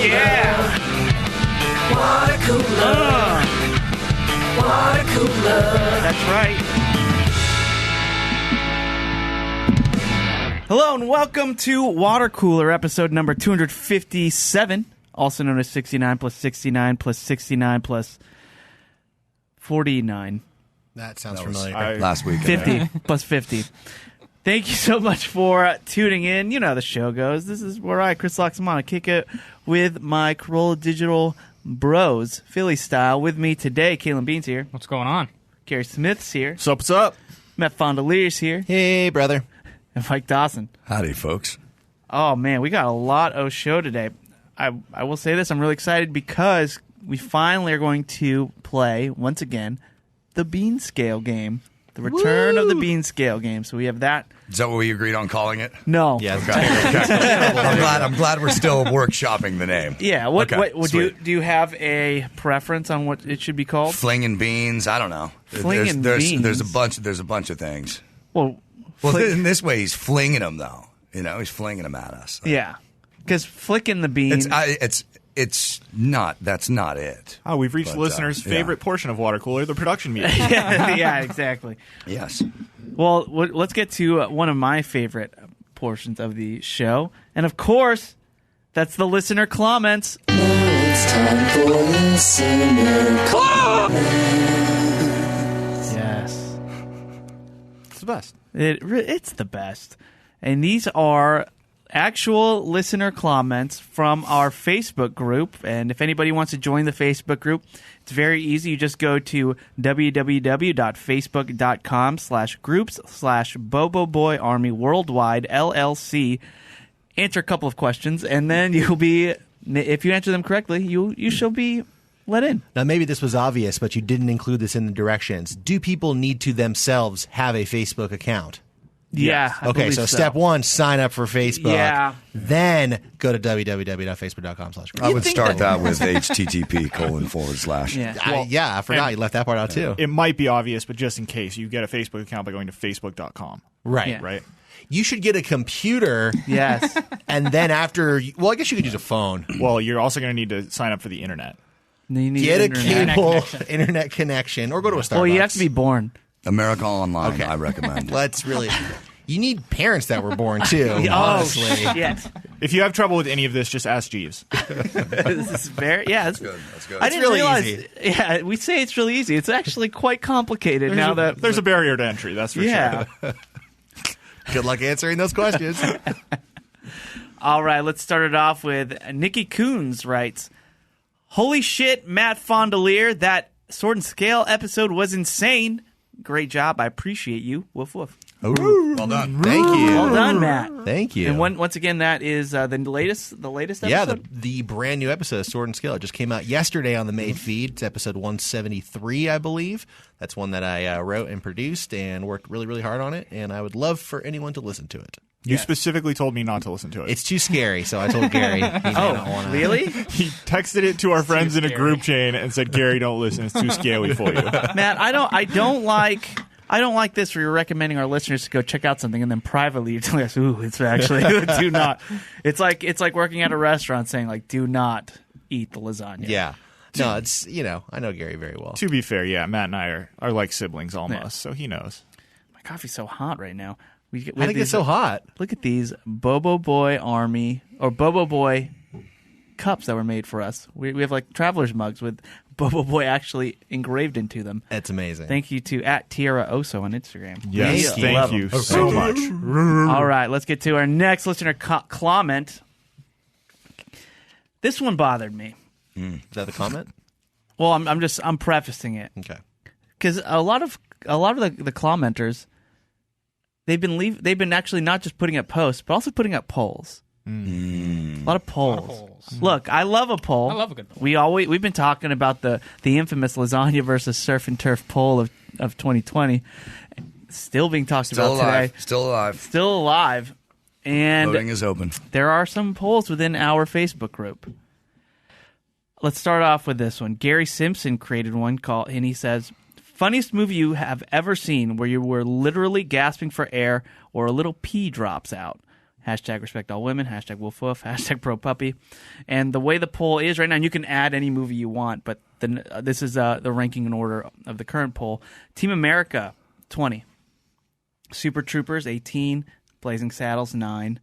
Yeah. Watercooler. Watercooler. That's right. Hello and welcome to Watercooler, episode number 257, also known as 69 plus 69 plus 69 plus 49. That sounds familiar. Last week. 50 plus 50. Thank you so much for tuning in. You know how the show goes. This is where I, Chris Laxamana, kick it with my Corolla Digital bros, Philly style. With me today, Caelan Biehn here. What's going on? Gary Smith's here. What's up? Matt Fondiler's here. Hey, brother. And Mike Dawson. Howdy, folks. Oh, man, we got a lot of show today. I will say this. I'm really excited because we finally are going to play, once again, the Biehn Scale game. The return of the Biehn Scale game. So we have that. Is that what we agreed on calling it? No. Yeah. Okay. I'm glad we're still workshopping the name. Yeah. Do you have a preference on what it should be called? Flinging beans. I don't know. Flinging beans. There's a bunch of things. Well, in this way, he's flinging them though. You know, he's flinging them at us. Yeah. Because flicking the bean. It's not. That's not it. Oh, we've reached the listener's favorite portion of Watercooler, the production meeting. Yeah, exactly. Yes. Well, let's get to one of my favorite portions of the show. And of course, that's the listener comments. Now it's time for listener comments. Yes. It's the best. It's the best. And these are actual listener comments from our Facebook group. And if anybody wants to join the Facebook group, it's very easy. You just go to www.facebook.com/groups/BoboBoyArmy Worldwide LLC. Answer a couple of questions, and then you'll be, if you answer them correctly, you shall be let in. Now, maybe this was obvious, but you didn't include this in the directions. Do people need to themselves have a Facebook account? Yeah. I Okay, believe so step one, sign up for Facebook. Yeah. Then go to www.facebook.com/group. I would start that with http://. Yeah. I forgot you left that part out too. It might be obvious, but just in case, you get a Facebook account by going to facebook.com. Right. Yeah. Right? You should get a computer, Yes. and then after, well, I guess you could use a phone. Well, you're also going to need to sign up for the internet. You need Get a internet. cable internet connection, or go to a Starbucks. Well, you have to be born. America Online. I recommend. Let's really. You need parents that were born too. Honestly. Oh, shit. If you have trouble with any of this, just ask Jeeves. This is very, That's good. I didn't really realize. easy. Yeah, we say it's really easy. It's actually quite complicated now that There's a barrier to entry, that's for yeah. sure. Good luck answering those questions. All right, let's start it off with Nikki Coons writes, "Holy shit, Matt Fondiler, that Sword and Scale episode was insane. Great job. I appreciate you. Woof woof." Well done. Thank you. Well done, Matt. Thank you. And once again, that is the latest episode. Yeah, the brand new episode of Sword and Scale. It just came out yesterday on the main feed. It's episode 173, I believe. That's one that I wrote and produced and worked really, really hard on it. And I would love for anyone to listen to it. You specifically told me not to listen to it. It's too scary, so I told Gary. He may not wanna. Really? He texted it to our friends in a group chain and said, "Gary, don't listen. It's too scary for you." Matt, I don't like this where you're recommending our listeners to go check out something and then privately you're telling us, "Ooh, it's actually do not." It's like working at a restaurant saying like, "Do not eat the lasagna." Yeah. No, it's, I know Gary very well. To be fair, yeah, Matt and I are like siblings almost, so he knows. My coffee's so hot right now. I think it's so hot. Look at these Bobo Boy Army or Bobo Boy cups that were made for us. We have like traveler's mugs with Bobo Boy actually engraved into them. That's amazing. Thank you to @TierraOso on Instagram. Yes, We thank love you them. so much. All right, let's get to our next listener comment. This one bothered me. Is that the comment? Well, I'm prefacing it Okay. because a lot of the commenters they've been actually not just putting up posts but also putting up polls. A lot of polls. Look, I love a poll. I love a good poll. We've been talking about the infamous lasagna versus surf and turf poll of 2020. Still being talked about today. Still alive. And voting is open. there are some polls within our Facebook group. Let's start off with this one. Gary Simpson created one called, and he says, "Funniest movie you have ever seen where you were literally gasping for air or a little pee drops out. Hashtag respect all women. Hashtag Woof Woof. Hashtag pro puppy. And the way the poll is right now, and you can add any movie you want, but this is the ranking in order of the current poll. Team America, 20. Super Troopers, 18. Blazing Saddles, 9.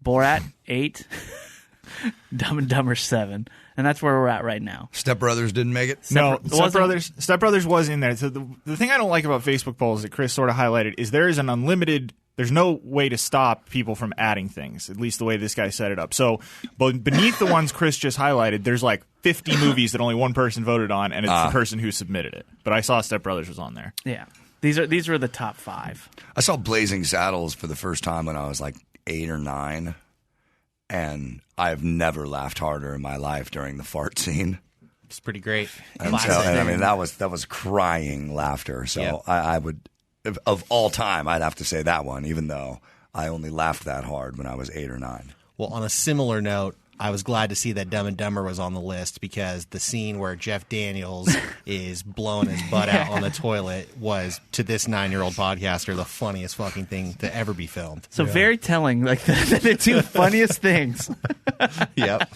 Borat, 8. Dumb and Dumber, 7. And that's where we're at right now. Step Brothers didn't make it? No, Step Brothers was in there. So the thing I don't like about Facebook polls that Chris sort of highlighted is there is an unlimited. There's no way to stop people from adding things, at least the way this guy set it up. So beneath the ones Chris just highlighted, there's like 50 movies that only one person voted on, and it's the person who submitted it. But I saw Step Brothers was on there. Yeah. These are the top 5. I saw Blazing Saddles for the first time when I was like 8 or 9, and I've never laughed harder in my life during the fart scene. It's pretty great. And I mean, that was crying laughter. So yeah. I would, of all time, I'd have to say that one, even though I only laughed that hard when I was 8 or 9. Well, on a similar note, I was glad to see that Dumb and Dumber was on the list because the scene where Jeff Daniels is blowing his butt out on the toilet was, to this 9-year-old podcaster, the funniest fucking thing to ever be filmed. So very telling, like the 2 funniest things. Yep.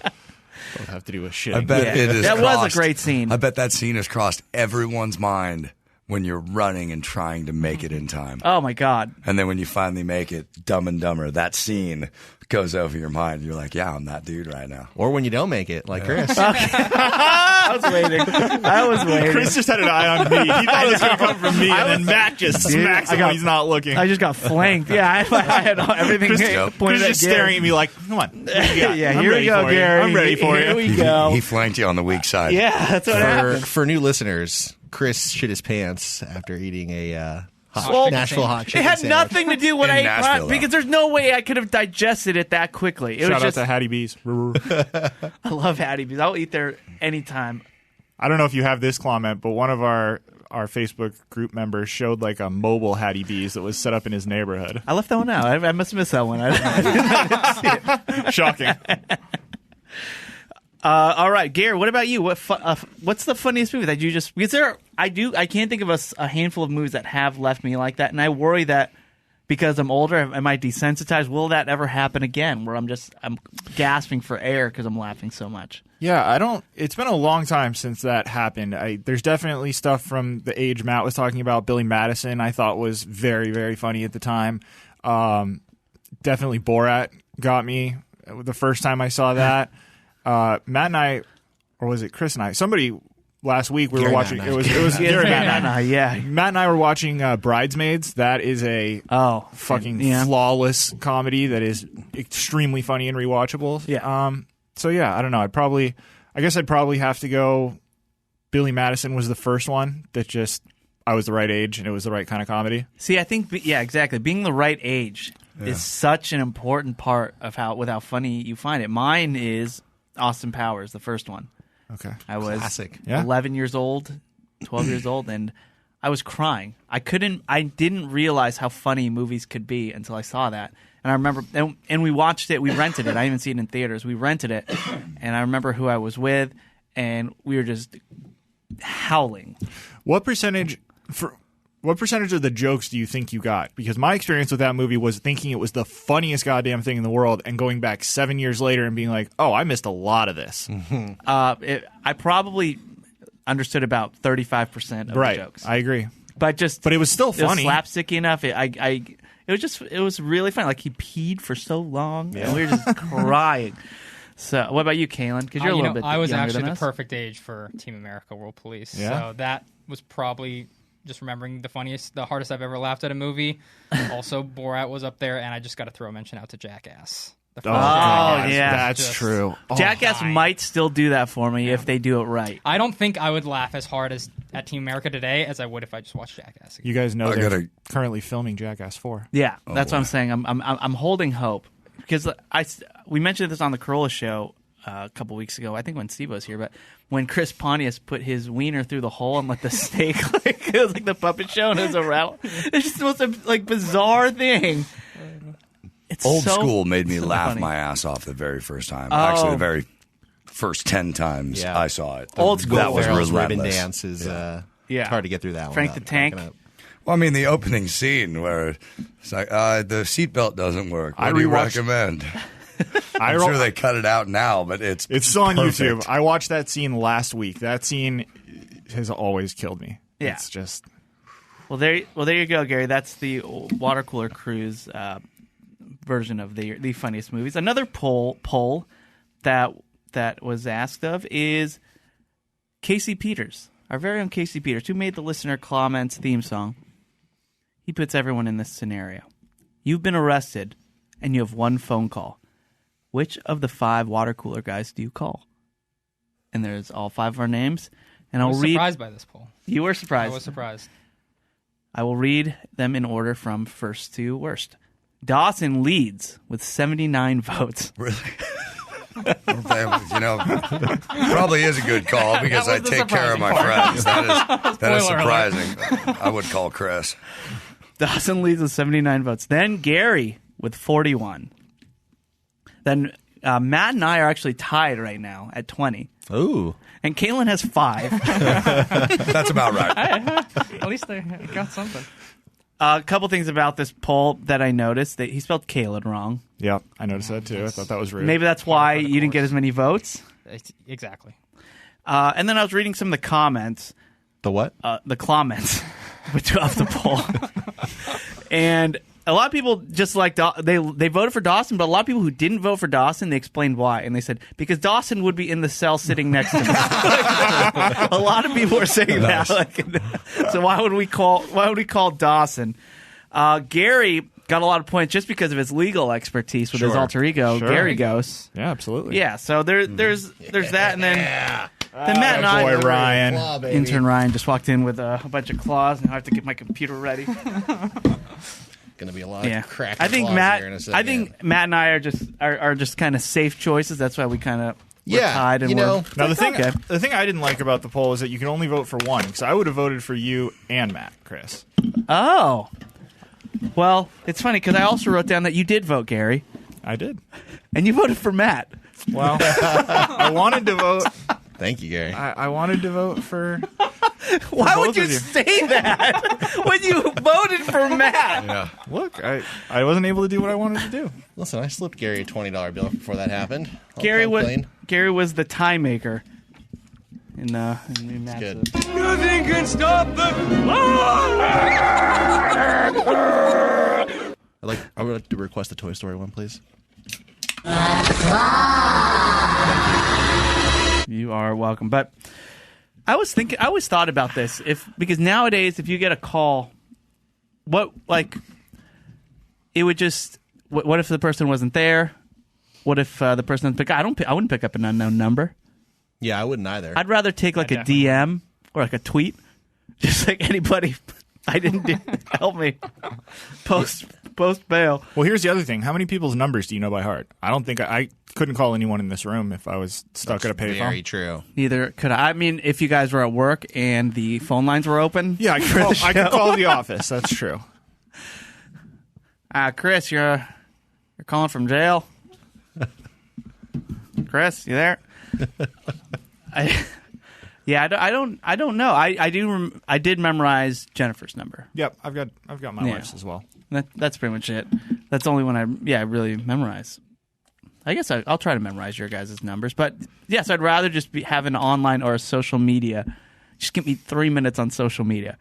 Both have to do with shit. I bet it is. That was a great scene. I bet that scene has crossed everyone's mind when you're running and trying to make it in time. Oh, my God. And then when you finally make it, Dumb and Dumber, that scene goes over your mind. You're like, yeah, I'm that dude right now. Or when you don't make it, like Chris. I was waiting. Chris just had an eye on me. He thought it was going to come from me, and then Matt just smacks him when he's not looking. I just got flanked. Yeah, I had everything Chris pointed at just staring at me like, come on. Yeah, here we go, Gary. I'm ready for Here you. we go. He flanked you on the weak side. Yeah, that's what happened. For new listeners, Chris shit his pants after eating a Nashville hot chicken It had sandwich. nothing to do with what In I ate Nashville, though. because there's no way I could have digested it that quickly. It Shout was out just to Hattie B's. I love Hattie B's. I'll eat there anytime. I don't know if you have this comment, but one of our Facebook group members showed like a mobile Hattie B's that was set up in his neighborhood. I left that one out. I must have missed that one. I didn't see it. Shocking. All right, Gary. What about you? What's the funniest movie that you just? Because I can't think of a handful of movies that have left me like that, and I worry that because I'm older, am I desensitized? Will that ever happen again? Where I'm gasping for air because I'm laughing so much. Yeah, it's been a long time since that happened. There's definitely stuff from the age Matt was talking about. Billy Madison, I thought was very, very funny at the time. Definitely Borat got me the first time I saw that. Matt and I, or was it Chris and I? Somebody last week we were watching. It was Gary, Matt and I. Yeah, Matt and I were watching Bridesmaids. That is a fucking flawless comedy that is extremely funny and rewatchable. Yeah. So yeah, I don't know. I guess I'd probably have to go. Billy Madison was the first one that I was the right age and it was the right kind of comedy. See, I think exactly. Being the right age is such an important part of how funny you find it. Mine is Austin Powers, the first one. Okay. I was Classic. 11 years old, 12 years old, and I was crying. I didn't realize how funny movies could be until I saw that. And I remember, and we watched it, we rented it. I didn't even see it in theaters. We rented it, and I remember who I was with, and we were just howling. What percentage of the jokes do you think you got? Because my experience with that movie was thinking it was the funniest goddamn thing in the world and going back 7 years later and being like, oh, I missed a lot of this. I probably understood about 35% of the jokes. I agree. But it was still funny. It was slapsticky enough. It was really funny. Like he peed for so long, and we were just crying. So, what about you, Caelan? Because you're a little bit I was younger actually than the us. perfect age for Team America World Police. Yeah? So that was probably just remembering the hardest I've ever laughed at a movie. Also, Borat was up there, and I just got to throw a mention out to Jackass. The first Jackass. yeah. That's Just true. Jackass might still do that for me if they do it right. I don't think I would laugh as hard at Team America today as I would if I just watched Jackass again. You guys know they're currently filming Jackass 4. Yeah, that's what I'm saying. I'm holding hope because we mentioned this on the Corolla show a couple weeks ago. I think when Steve was here, but when Chris Pontius put his wiener through the hole and let the snake, it was like the puppet show and it was a rattle. It's just the most bizarre thing. It's Old so School made me laugh funny. my ass off the very first time. Actually, the very first 10 times Yeah. I saw it. Old School. That was Ferrell's ribbon relentless. dance is Yeah. it's hard to get through that one. Frank the without Tank. cracking up. Well, I mean, the opening scene where it's like, the seatbelt doesn't work. What do you recommend? I'm sure they cut it out now, but it's still on perfect. YouTube. I watched that scene last week. That scene has always killed me. Yeah. It's just... Well, there you go, Gary. That's the Watercooler Cruise version of the funniest movies. Another poll that was asked of is Casey Peters, our very own Casey Peters, who made the listener comments theme song. He puts everyone in this scenario. You've been arrested, and you have one phone call. Which of the 5 water cooler guys do you call? And there's all 5 of our names. And I I'll was read. surprised by this poll. You were surprised. I was surprised. I will read them in order from first to worst. Dawson leads with 79 votes. Really? Probably is a good call because I take care of my friends. That is surprising. I would call Chris. Dawson leads with 79 votes. Then Gary with 41. Then Matt and I are actually tied right now at 20. Ooh. And Caelan has 5. That's about right. At least they got something. A couple things about this poll that I noticed. That he spelled Caelan wrong. Yeah, I noticed that too. I thought that was rude. Maybe that's why you didn't get as many votes. Exactly. And then I was reading some of the comments. The what? The comments of the poll. And a lot of people just like they voted for Dawson, but a lot of people who didn't vote for Dawson, they explained why, and they said because Dawson would be in the cell sitting next to me. A lot of people were saying that. So why would we call Dawson? Gary got a lot of points just because of his legal expertise with his alter ego, Gary Ghost. Yeah, absolutely. Yeah, so there's that, and then Matt and I, boy, Ryan. intern Ryan, just walked in with a bunch of claws, and I have to get my computer ready. Going to be a lot of cracking I think claws Matt. here in a second. I think Matt and I are just kind of safe choices. That's why we kind of tied. And Now the thing I didn't like about the poll is that you can only vote for one. Because I would have voted for you and Matt, Chris. Oh, well, it's funny because I also wrote down that you did vote Gary, I did. and you voted for Matt. Well, I wanted to vote. Thank you, Gary. I wanted to vote for. Why would both you of you. say that when you voted for Matt? Yeah. Look, I wasn't able to do what I wanted to do. Listen, I slipped Gary a $20 bill before that happened. Gary was the tie maker. In Matt's good. Nothing can stop the I would like to request a Toy Story one, please. You are welcome. But I always thought about this because nowadays if you get a call, what if the person wasn't there? What if the person doesn't pick? I wouldn't pick up an unknown number. Yeah, I wouldn't either. I'd rather take like a DM or like a tweet, just like anybody. I didn't do. Help me. Post bail. Well, here's the other thing. How many people's numbers do you know by heart? I don't think I couldn't call anyone in this room if I was stuck at a payphone. Very true. Neither could I. I mean, if you guys were at work and the phone lines were open. Yeah, I could call the office. That's true. Chris, you're calling from jail. Chris, you there? I don't know. I did memorize Jennifer's number. Yep, I've got my wife's as well. That's pretty much it. That's the only one I really memorize. I guess I'll try to memorize your guys' numbers, but yes, I'd rather just have an online or a social media. Just give me 3 minutes on social media,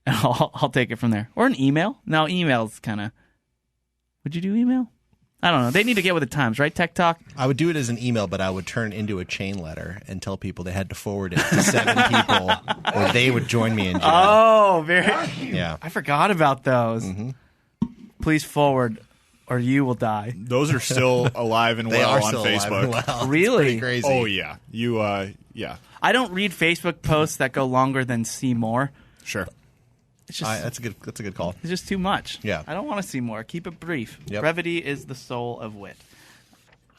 and I'll take it from there. Or an email. No, email's kind of. Would you do email? I don't know. They need to get with the times, right? Tech Talk? I would do it as an email, but I would turn into a chain letter and tell people they had to forward it to 7 people, or they would join me in jail. Oh, very. Yeah. I forgot about those. Mm-hmm. Please forward, or you will die. Those are still alive and They well are on still Facebook. alive and well. It's Really? pretty crazy. Oh yeah, yeah, I don't read Facebook posts that go longer than see more. sure. It's just That's a good call. it's just too much. Yeah. I don't want to see more. Keep it brief. Yep. Brevity is the soul of wit.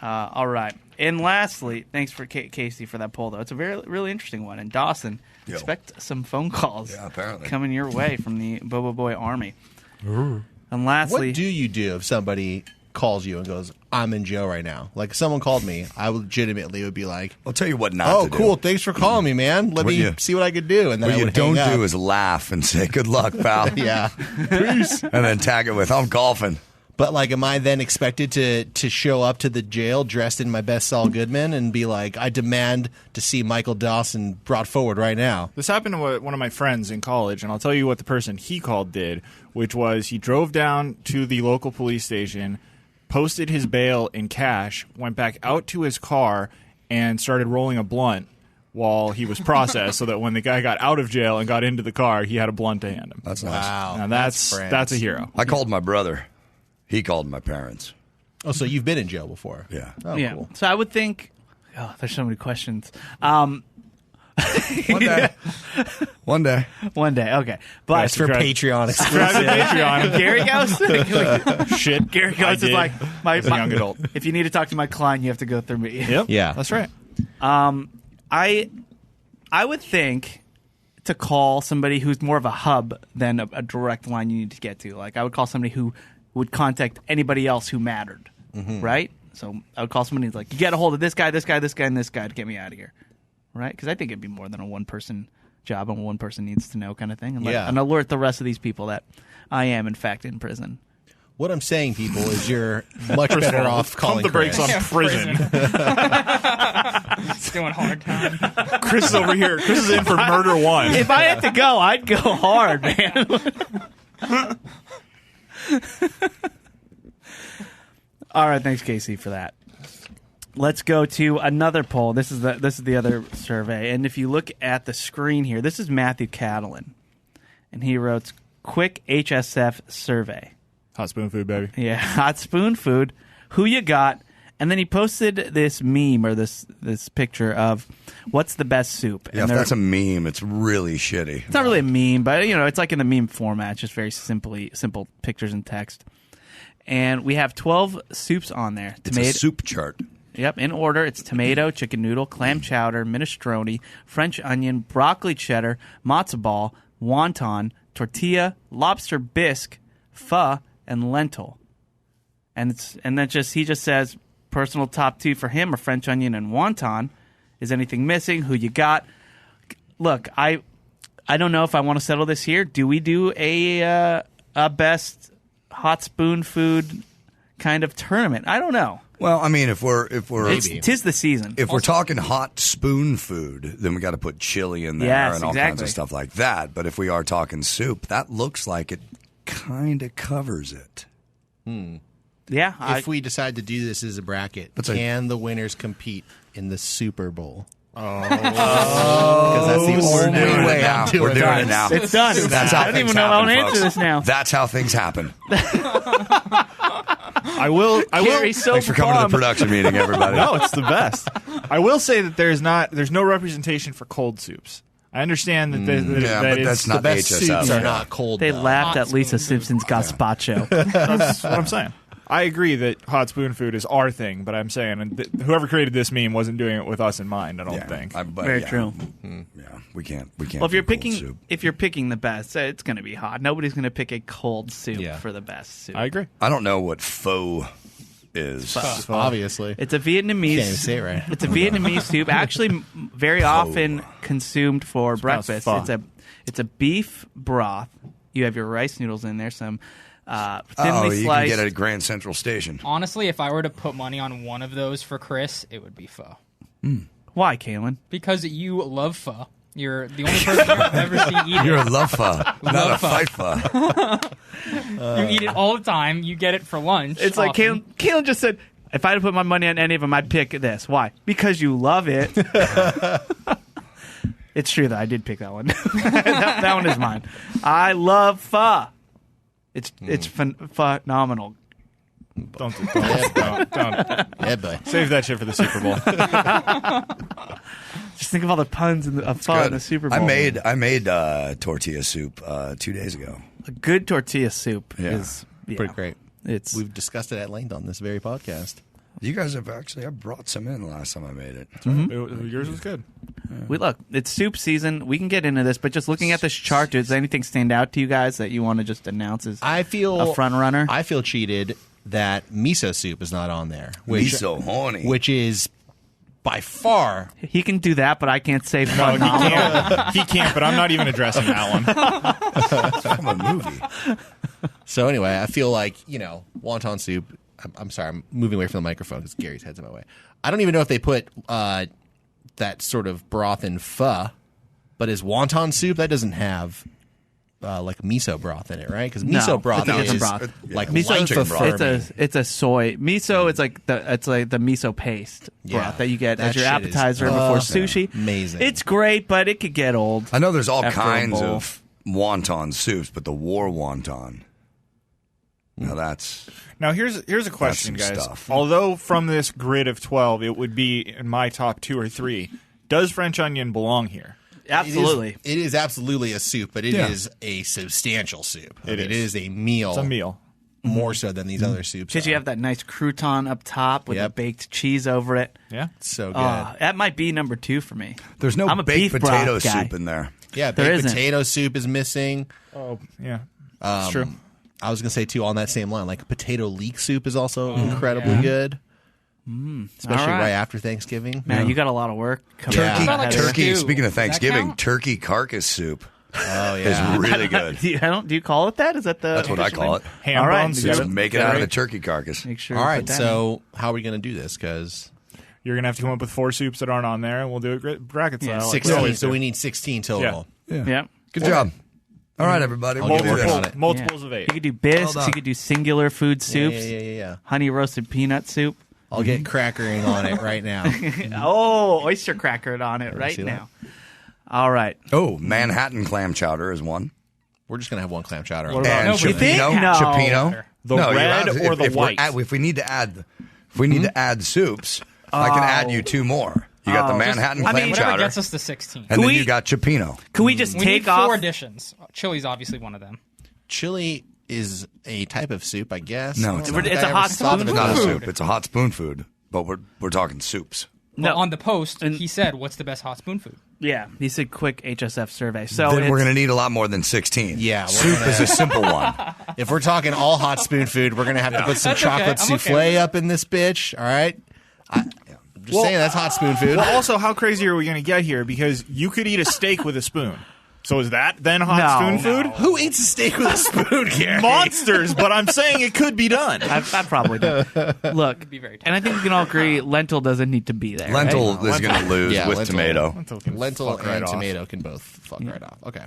All right. And lastly, thanks for Casey for that poll, though. It's a really interesting one. And Dawson, expect some phone calls apparently coming your way from the Bobo Boy Army. And lastly, What do you do if somebody calls you and goes, "I'm in jail right now." Like if someone called me, I legitimately would be like, I'll tell you what not "Oh, to do. cool, thanks for calling me, man. Let me see what I could do." And then What I you would don't hang up. do is laugh and say, "Good luck, pal." yeah. Peace. And then tag it with, "I'm golfing." But like, am I then expected to show up to the jail dressed in my best Saul Goodman and be like, "I demand to see Michael Dawson brought forward right now"? This happened to one of my friends in college, and I'll tell you what the person he called did, which was he drove down to the local police station, posted his bail in cash, went back out to his car, and started rolling a blunt while he was processed so that when the guy got out of jail and got into the car, he had a blunt to hand him. That's nice. Wow, Now that's a hero. I called my brother. He called my parents. Oh, so you've been in jail before? Yeah. Oh, yeah. cool. So I would think. Oh, there's so many questions. One day. One day. One day, okay. But That's for Patreon Subscribe to exclusive. Patreon. Gary Ghost, Shit. Gary I Ghost is did like my as a young adult. If you need to talk to my client, you have to go through me. Yep. Yeah. That's right. I would think to call somebody who's more of a hub than a direct line you need to get to. Like I would call somebody who would contact anybody else who mattered, right? So I would call somebody who's like, you get a hold of this guy, this guy, this guy, and this guy to get me out of here, right? Because I think it'd be more than a one-person job and one person needs to know kind of thing. And, Yeah. and alert the rest of these people that I am, in fact, in prison. What I'm saying, people, is you're much better off calling Pump the brakes Chris. on prison. It's doing hard time. Chris is over here. Chris is in for murder one. If I had to go, I'd go hard, man. All right, thanks, Casey, for that. Let's go to another poll. This is the other survey, and if you look at the screen here, this is Matthew Caelan, and he wrote quick HSF survey. Hot spoon food, baby. Yeah, hot spoon food. Who you got? And then he posted this meme or this picture of what's the best soup. Yeah, And if that's a meme, it's really shitty. it's not really a meme, but it's like in the meme format, just very simple pictures and text. And we have 12 soups on there. It's a soup chart. Yep, in order. It's tomato, chicken noodle, clam chowder, minestrone, French onion, broccoli cheddar, matzo ball, wonton, tortilla, lobster bisque, pho, and lentil. And he just says personal top 2 for him are French onion and wonton. Is anything missing? Who you got? Look, I don't know if I want to settle this here. Do we do a best hot spoon food kind of tournament? I don't know. Well, I mean, if we're Tis the season. if we're talking hot spoon food, then we got to put chili in there Yes, and all kinds exactly. of stuff like that. But if we are talking soup, that looks like it kind of covers it. Yeah, If we decide to do this as a bracket, can the winners compete in the Super Bowl? Because that's the only doing it way now. I'm doing We're doing it. it now. it's done. That's how I don't things even know how to happen, answer folks. this now. That's how things happen. I will. Gary's so Thanks for coming to the bummed. production meeting, everybody. No, it's the best. I will say that there's no representation for cold soups. I understand that, Yeah, but that's The not best HSF. soups are not cold. They though. laughed Hot at Lisa spoon Simpson's gazpacho. That's what I'm saying. I agree that hot spoon food is our thing, but I'm saying whoever created this meme wasn't doing it with us in mind. I don't think. Very true. Yeah, we can't. Well, if you're do cold picking soup. the best, it's going to be hot. Nobody's going to pick a cold soup Yeah. for the best soup. I agree. I don't know what pho is. Obviously. It's a Vietnamese. Can't even say it right. It's a Vietnamese soup, actually very often consumed for breakfast. pho. It's a beef broth. You have your rice noodles in there, some Oh, thinly you sliced. can get it at Grand Central Station. Honestly, if I were to put money on one of those for Chris, it would be pho. Why, Caelan? Because you love pho. You're the only person I've ever seen eat You're it. a love pho, not a Love pho. fight pho. You eat it all the time. You get it for lunch. It's like often. Caelan just said, if I had to put my money on any of them, I'd pick this. Why? Because you love it. It's true that I did pick that one. that one is mine. I love pho. It's phenomenal. Don't. Yeah, boy. Save that shit for the Super Bowl. Just think of all the puns of pho in the Super Bowl. I made tortilla soup 2 days ago. A good tortilla soup Yeah. is Pretty great. It's We've discussed it at length on this very podcast. You guys have actually. I brought some in the last time I made it. Yours was good. it's soup season. We can get into this, but just looking at this chart, does anything stand out to you guys that you want to just announce as I feel a front runner? I feel cheated that miso soup is not on there. Which, Miso horny. Which is by far. He can do that, but I can't say No, phenomenal. he can't, but I'm not even addressing that one. From a movie. So anyway, I feel like, wonton soup. I'm sorry, I'm moving away from the microphone because Gary's head's in my way. I don't even know if they put that sort of broth in pho, but is wonton soup, that doesn't have like miso broth in it, right? Because miso No, broth it's a is different broth. like Miso life chicken broth. affirming. it's a soy miso. It's like the miso paste Yeah, broth that you get that as your shit is appetizer before awesome. sushi. Amazing. It's great, but it could get old. I know there's all After a kinds bowl. of wonton soups, but the war wonton. Now that's Now here's a question, some guys. stuff. Although from this grid of 12, it would be in my top 2 or 3. Does French onion belong here? Absolutely. It is absolutely a soup, but it Yeah. is a substantial soup. It It is. is a meal. It's a meal. More so than these other soups. Because you are. have that nice crouton up top with Yep. the baked cheese over it. Yeah. So good. That might be number 2 for me. there's no I'm a baked beef potato broth guy. soup in there. Yeah, There baked isn't. potato soup is missing. Oh, yeah. It's true. I was going to say, too, on that same line, like potato leek soup is also incredibly good. Especially All right. right after Thanksgiving. Man, you got a lot of work coming Yeah. Turkey, About like a turkey. stew. Speaking of Does that Thanksgiving, count? turkey carcass soup Oh, yeah. is really good. Do you call it that? Is that the? That's what I call it. Ham All right, bones. you you got gotta- it. Make it out of the turkey carcass. Make sure. All you right, put that so how are we going to do this? Because You're going to have to come up with 4 soups that aren't on there, and we'll do it bracket Yeah, style. like we 16, always so do. we need 16 total. Yeah. in. Yeah. Good job. All right, everybody. I'll We'll get do working this. on it. Multiples of 8. You could do bisques. Well done. You could do singular food soups. Yeah. Honey roasted peanut soup. I'll get crackering on it right now. Oh, oyster crackered on it right see now. All right. Oh, Manhattan clam chowder is one. We're just going to have one clam chowder. What on about- it. And No, but you think? Chipino. No. Chipino. The No, you red have- or the if we're white? If we need to add soups, I can add you 2 more. You got the Manhattan I clam mean, Whatever chowder, gets us to 16. and then we- you got Chipino. Can we just We take need off? 4 additions. Chili's obviously one of them. Chili is a type of soup, I guess. No, I it's don't not. think It's I a ever hot thought of spoon it It's not a that way. soup. It's a hot spoon food, but we're talking soups. No. Well, on the post, And- he said, "What's the best hot spoon food?" Yeah, he said quick HSF survey. So Then we're it's- going to need a lot more than 16. Yeah, we're soup gonna- is a simple one. If we're talking all hot spoon food, we're going to have to put some That's okay. chocolate I'm okay souffle with it. up in this bitch. All right? I'm just saying that's hot spoon food. Well, also, how crazy are we going to get here? Because you could eat a steak with a spoon. So is that then hot No. spoon food? Who eats a steak with a spoon, Gary? Monsters, but I'm saying it could be done. I probably do. Look, be very and I think we can all agree lentil doesn't need to be there. right? Lentil is going to lose Yeah, with lentil. tomato. Lentil Fuck right and off. tomato can both fuck right off. Okay.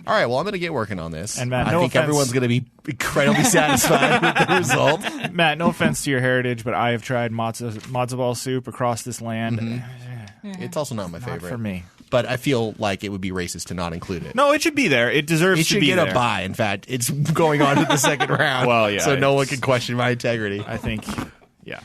All right, well, I'm going to get working on this. And Matt, I no think offense. everyone's going to be incredibly satisfied with the result. Matt, no offense to your heritage, but I have tried matzo ball soup across this land. It's also not my Not favorite. for me. But I feel like it would be racist to not include it. No, it should be there. It deserves It to should be get there. a bye. In fact, it's going on to the second round. Well, yeah, So no one it's- can question my integrity. I think, yeah.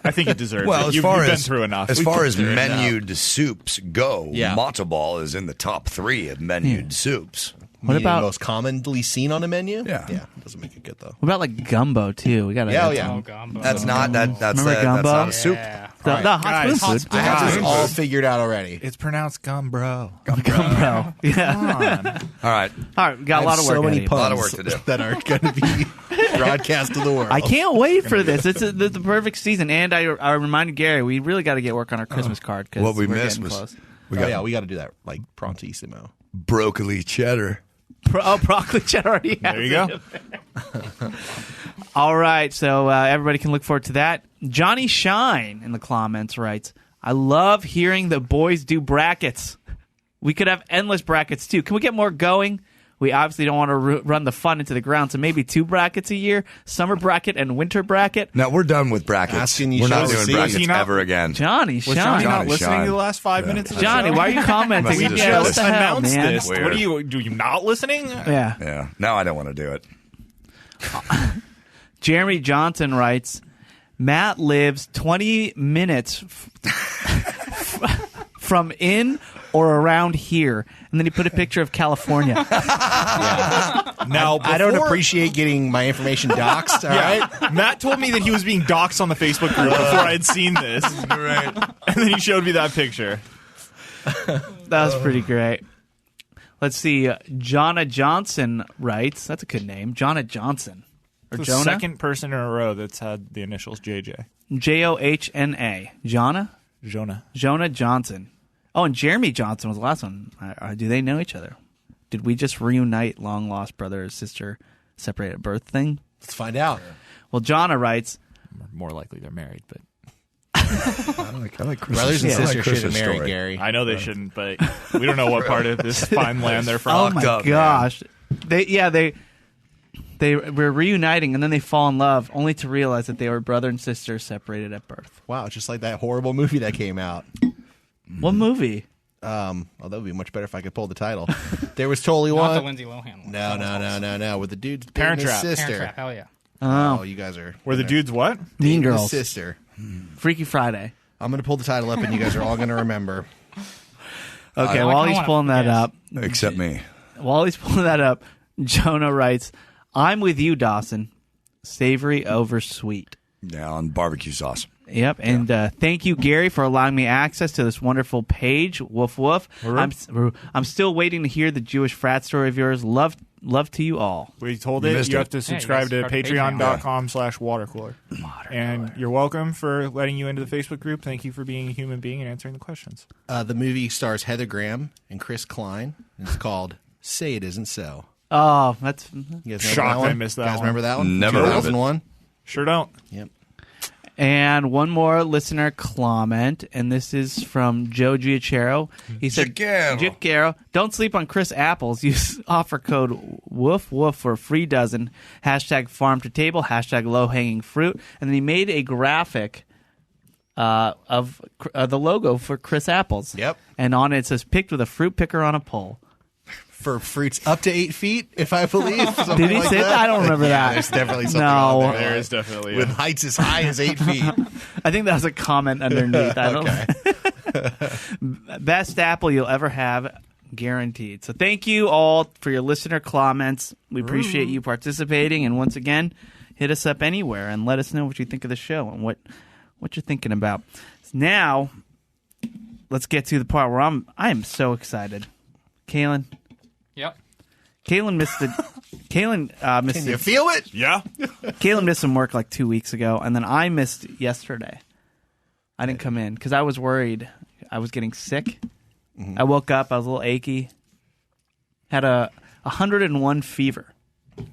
I think it deserves Well, it. as You've far been as through enough. as We far can as do it. menued soups go, Yeah. matzo ball is in the top 3 of menued soups. What Meaning about- most commonly seen on a menu? Yeah. Yeah. Doesn't make it good, though. What about like gumbo too? We got to. Yeah, oh, yeah. Oh, gumbo. That's not that's Remember that's gumbo? not a soup. Yeah. The hot Guys, spoon hot food. I have this Guys. all figured out already. It's pronounced gumbro. Gumbo. Yeah. Come on. All right, All right, we got a lot of work. so many ahead of you. puns lot of work to do. that are going to be broadcast to the world. I can't wait for this. It's the perfect season. And I reminded Gary, we really got to get work on our Christmas card because what we we're missed getting was close. we Oh, got yeah, we got to do that like prontissimo. broccoli cheddar. Broccoli cheddar already. There you go. All right, so everybody can look forward to that. Johnny Shine in the comments writes, I love hearing the boys do brackets. We could have endless brackets, too. Can we get more going? We obviously don't want to run the fun into the ground, so maybe 2 brackets a year, summer bracket and winter bracket. No, we're done with brackets. Asking you We're not shall doing receive. brackets Is he not- ever again. Johnny Was Shine. Johnny not Johnny listening Shine. to the last 5 minutes of the Johnny, show? why are you commenting? Must We have just just announced man. this. Weird. What are you not listening? Yeah. Yeah, now I don't want to do it. Jeremy Johnson writes, Matt lives 20 minutes from in or around here. And then he put a picture of California. Now, I don't before- appreciate getting my information doxxed, all right? Yeah. Matt told me that he was being doxxed on the Facebook group before I had seen this. Right. And then he showed me that picture. That was pretty great. Let's see. Jonna Johnson writes, that's a good name. Jonna Johnson. or The Jonah. second person in a row that's had the initials JJ. Johna. Jonah. Jonah. Johnson. Oh, and Jeremy Johnson was the last one. Do they know each other? Did we just reunite long lost brother or sister separated at birth thing? Let's find out. Well, Jonah writes, More likely they're married, but I like Chris's, Brothers and I like sisters Chris's shouldn't marry story. Gary. I know they shouldn't. But we don't know what part of this fine land they're "Oh from. my up, man. gosh, they were reuniting and then they fall in love, only to realize that they were brother and sister separated at birth." Wow, just like that horrible movie that came out. What movie? Oh, that would be much better if I could pull the title. There was totally Not the one. Lindsay Lohan one. No. With the dude's Parent dating his Trap. sister. Parent Trap, hell yeah. Oh, you guys are. Where the dude's what? Mean his Girls. sister. Freaky Friday. I'm going to pull the title up, and you guys are all going to remember. Okay, I while kinda he's wanna pulling that guess. up, Except me. Jonah writes, "I'm with you, Dawson. Savory over sweet." Yeah, on barbecue sauce. Yep, and thank you, Gary, for allowing me access to this wonderful page. Woof woof. I'm still waiting to hear the Jewish frat story of yours. Love to you all. We told You it. missed You it. have to subscribe to subscribe to Patreon. patreon.com/watercooler. And you're welcome for letting you into the Facebook group. Thank you for being a human being and answering the questions. The movie stars Heather Graham and Chris Klein. And it's called Say It Isn't So. Oh, that's You guys remember Shocked that one? I missed that You guys one. remember that one? Never heard of it. 2001. Sure don't. Yep. and one more listener comment, and this is from Joe Giachero. He said, Giachero, don't sleep on Chris Apples. Use offer code Woof Woof for a free dozen. Hashtag farm to table. Hashtag low hanging fruit. And then he made a graphic of the logo for Chris Apples. Yep. And on it says, picked with a fruit picker on a pole. For fruits up to 8 feet, if I believe. Did he say that? I don't remember Yeah, that. there's definitely something No. on there. There is definitely With heights as high as 8 feet. I think that was a comment underneath. I don't Best apple you'll ever have, guaranteed. So thank you all for your listener comments. We appreciate you participating. And once again, hit us up anywhere and let us know what you think of the show and what you're thinking about. Now, let's get to the part where I am so excited. Caelan. Yep. Caelan missed it. Caelan missed Can you it. feel it? Yeah. Caelan missed some work like 2 weeks ago, and then I missed yesterday. I didn't come in because I was worried. I was getting sick. I woke up. I was a little achy. Had a 101 fever,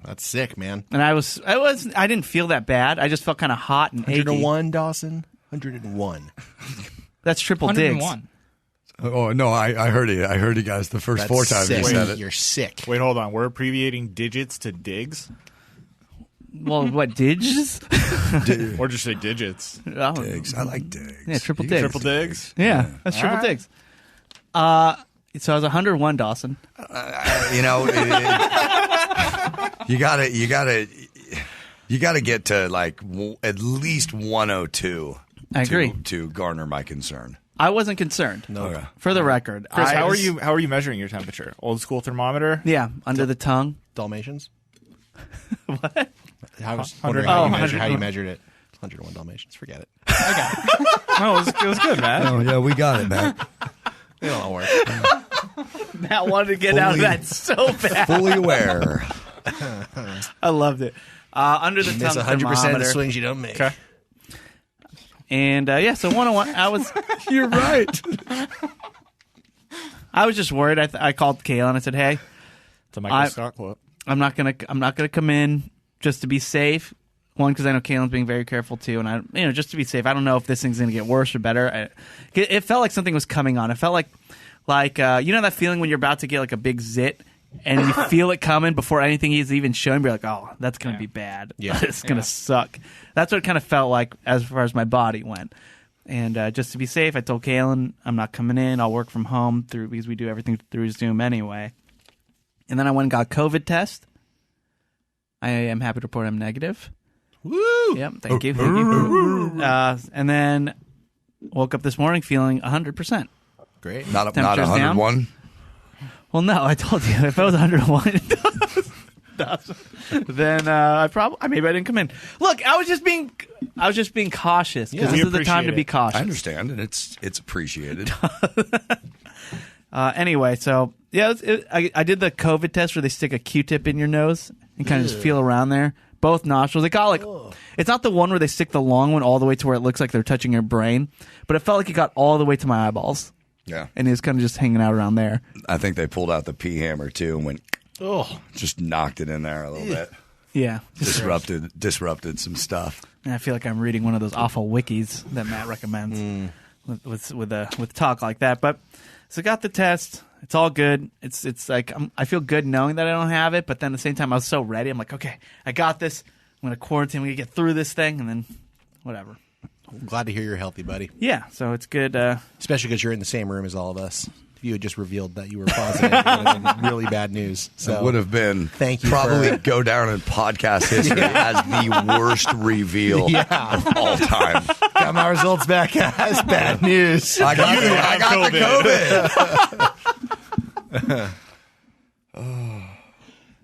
That's sick, man. and I didn't feel that bad. I just felt kind of hot and achy. 101, Dawson. 101. That's triple digs. 101. Oh no, I heard it. I heard you guys the first That's 4 times sick. you said it. You're sick. Wait, hold on. We're abbreviating digits to digs? Well, what digs? Or just say digits? Oh, Digs. I like digs. Yeah, triple You digs. Triple digs? Yeah, that's triple All right. digs. So I was 101, Dawson. You know, you gotta get to like at least 102. I agree. To garner my concern. I wasn't concerned. No. Okay. For the record, Chris, I how are was- you? How are you measuring your temperature? Old school thermometer? Yeah, under the tongue. Dalmatians? What? I was 100. wondering Oh, how you 100. measured it. 101 Dalmatians. Forget it. No, it was good, man. Oh yeah, we got it, man. They don't all work. Matt wanted to get out of that so bad. Fully aware. I loved it. Under the Miss tongue 100% of the thermometer. swings you don't make. Okay. And so 101, I was. You're right. I was just worried. I called Caelan. I said, "Hey, It's a Michael Scott quote. I'm not gonna come in just to be safe. One, because I know Caelan's being very careful too, and just to be safe. I don't know if this thing's gonna get worse or better. It felt like something was coming on. It felt like that feeling when you're about to get like a big zit and you feel it coming before anything is even showing. You're like, oh, that's gonna be bad. Yeah. It's gonna suck. That's what it kind of felt like as far as my body went. And just to be safe, I told Caelan I'm not coming in. I'll work from home because we do everything through Zoom anyway. And then I went and got a COVID test. I am happy to report I'm negative. Woo! Yep, thank you. Thank you. And then woke up this morning feeling 100%. Great. Not Temperature's down? 101. Well, no, I told you if I was 101, then maybe I didn't come in. Look, I was just being cautious because Yeah. this We is the time to appreciate be it. cautious. I understand, and it's appreciated. Anyway, so yeah, I did the COVID test where they stick a Q-tip in your nose and kind of just feel around there. both nostrils. It got like, it's not the one where they stick the long one all the way to where it looks like they're touching your brain, but it felt like it got all the way to my eyeballs. Yeah. And he was kind of just hanging out around there. I think they pulled out the pea hammer too and went, just knocked it in there a little bit. Yeah. Disrupted some stuff. And I feel like I'm reading one of those awful wikis that Matt recommends with talk like that. But so I got the test. It's all good. It's like I feel good knowing that I don't have it, but then at the same time I was so ready. I'm like, okay, I got this. I'm gonna quarantine. We can get through this thing, and then whatever. I'm glad to hear you're healthy, buddy. Yeah, so it's good. Especially because you're in the same room as all of us. If you had just revealed that you were positive, it would have been really bad news. So It would have been Thank you probably for- go down in podcast history as the worst reveal of all time. got my results back as bad news. I got the COVID.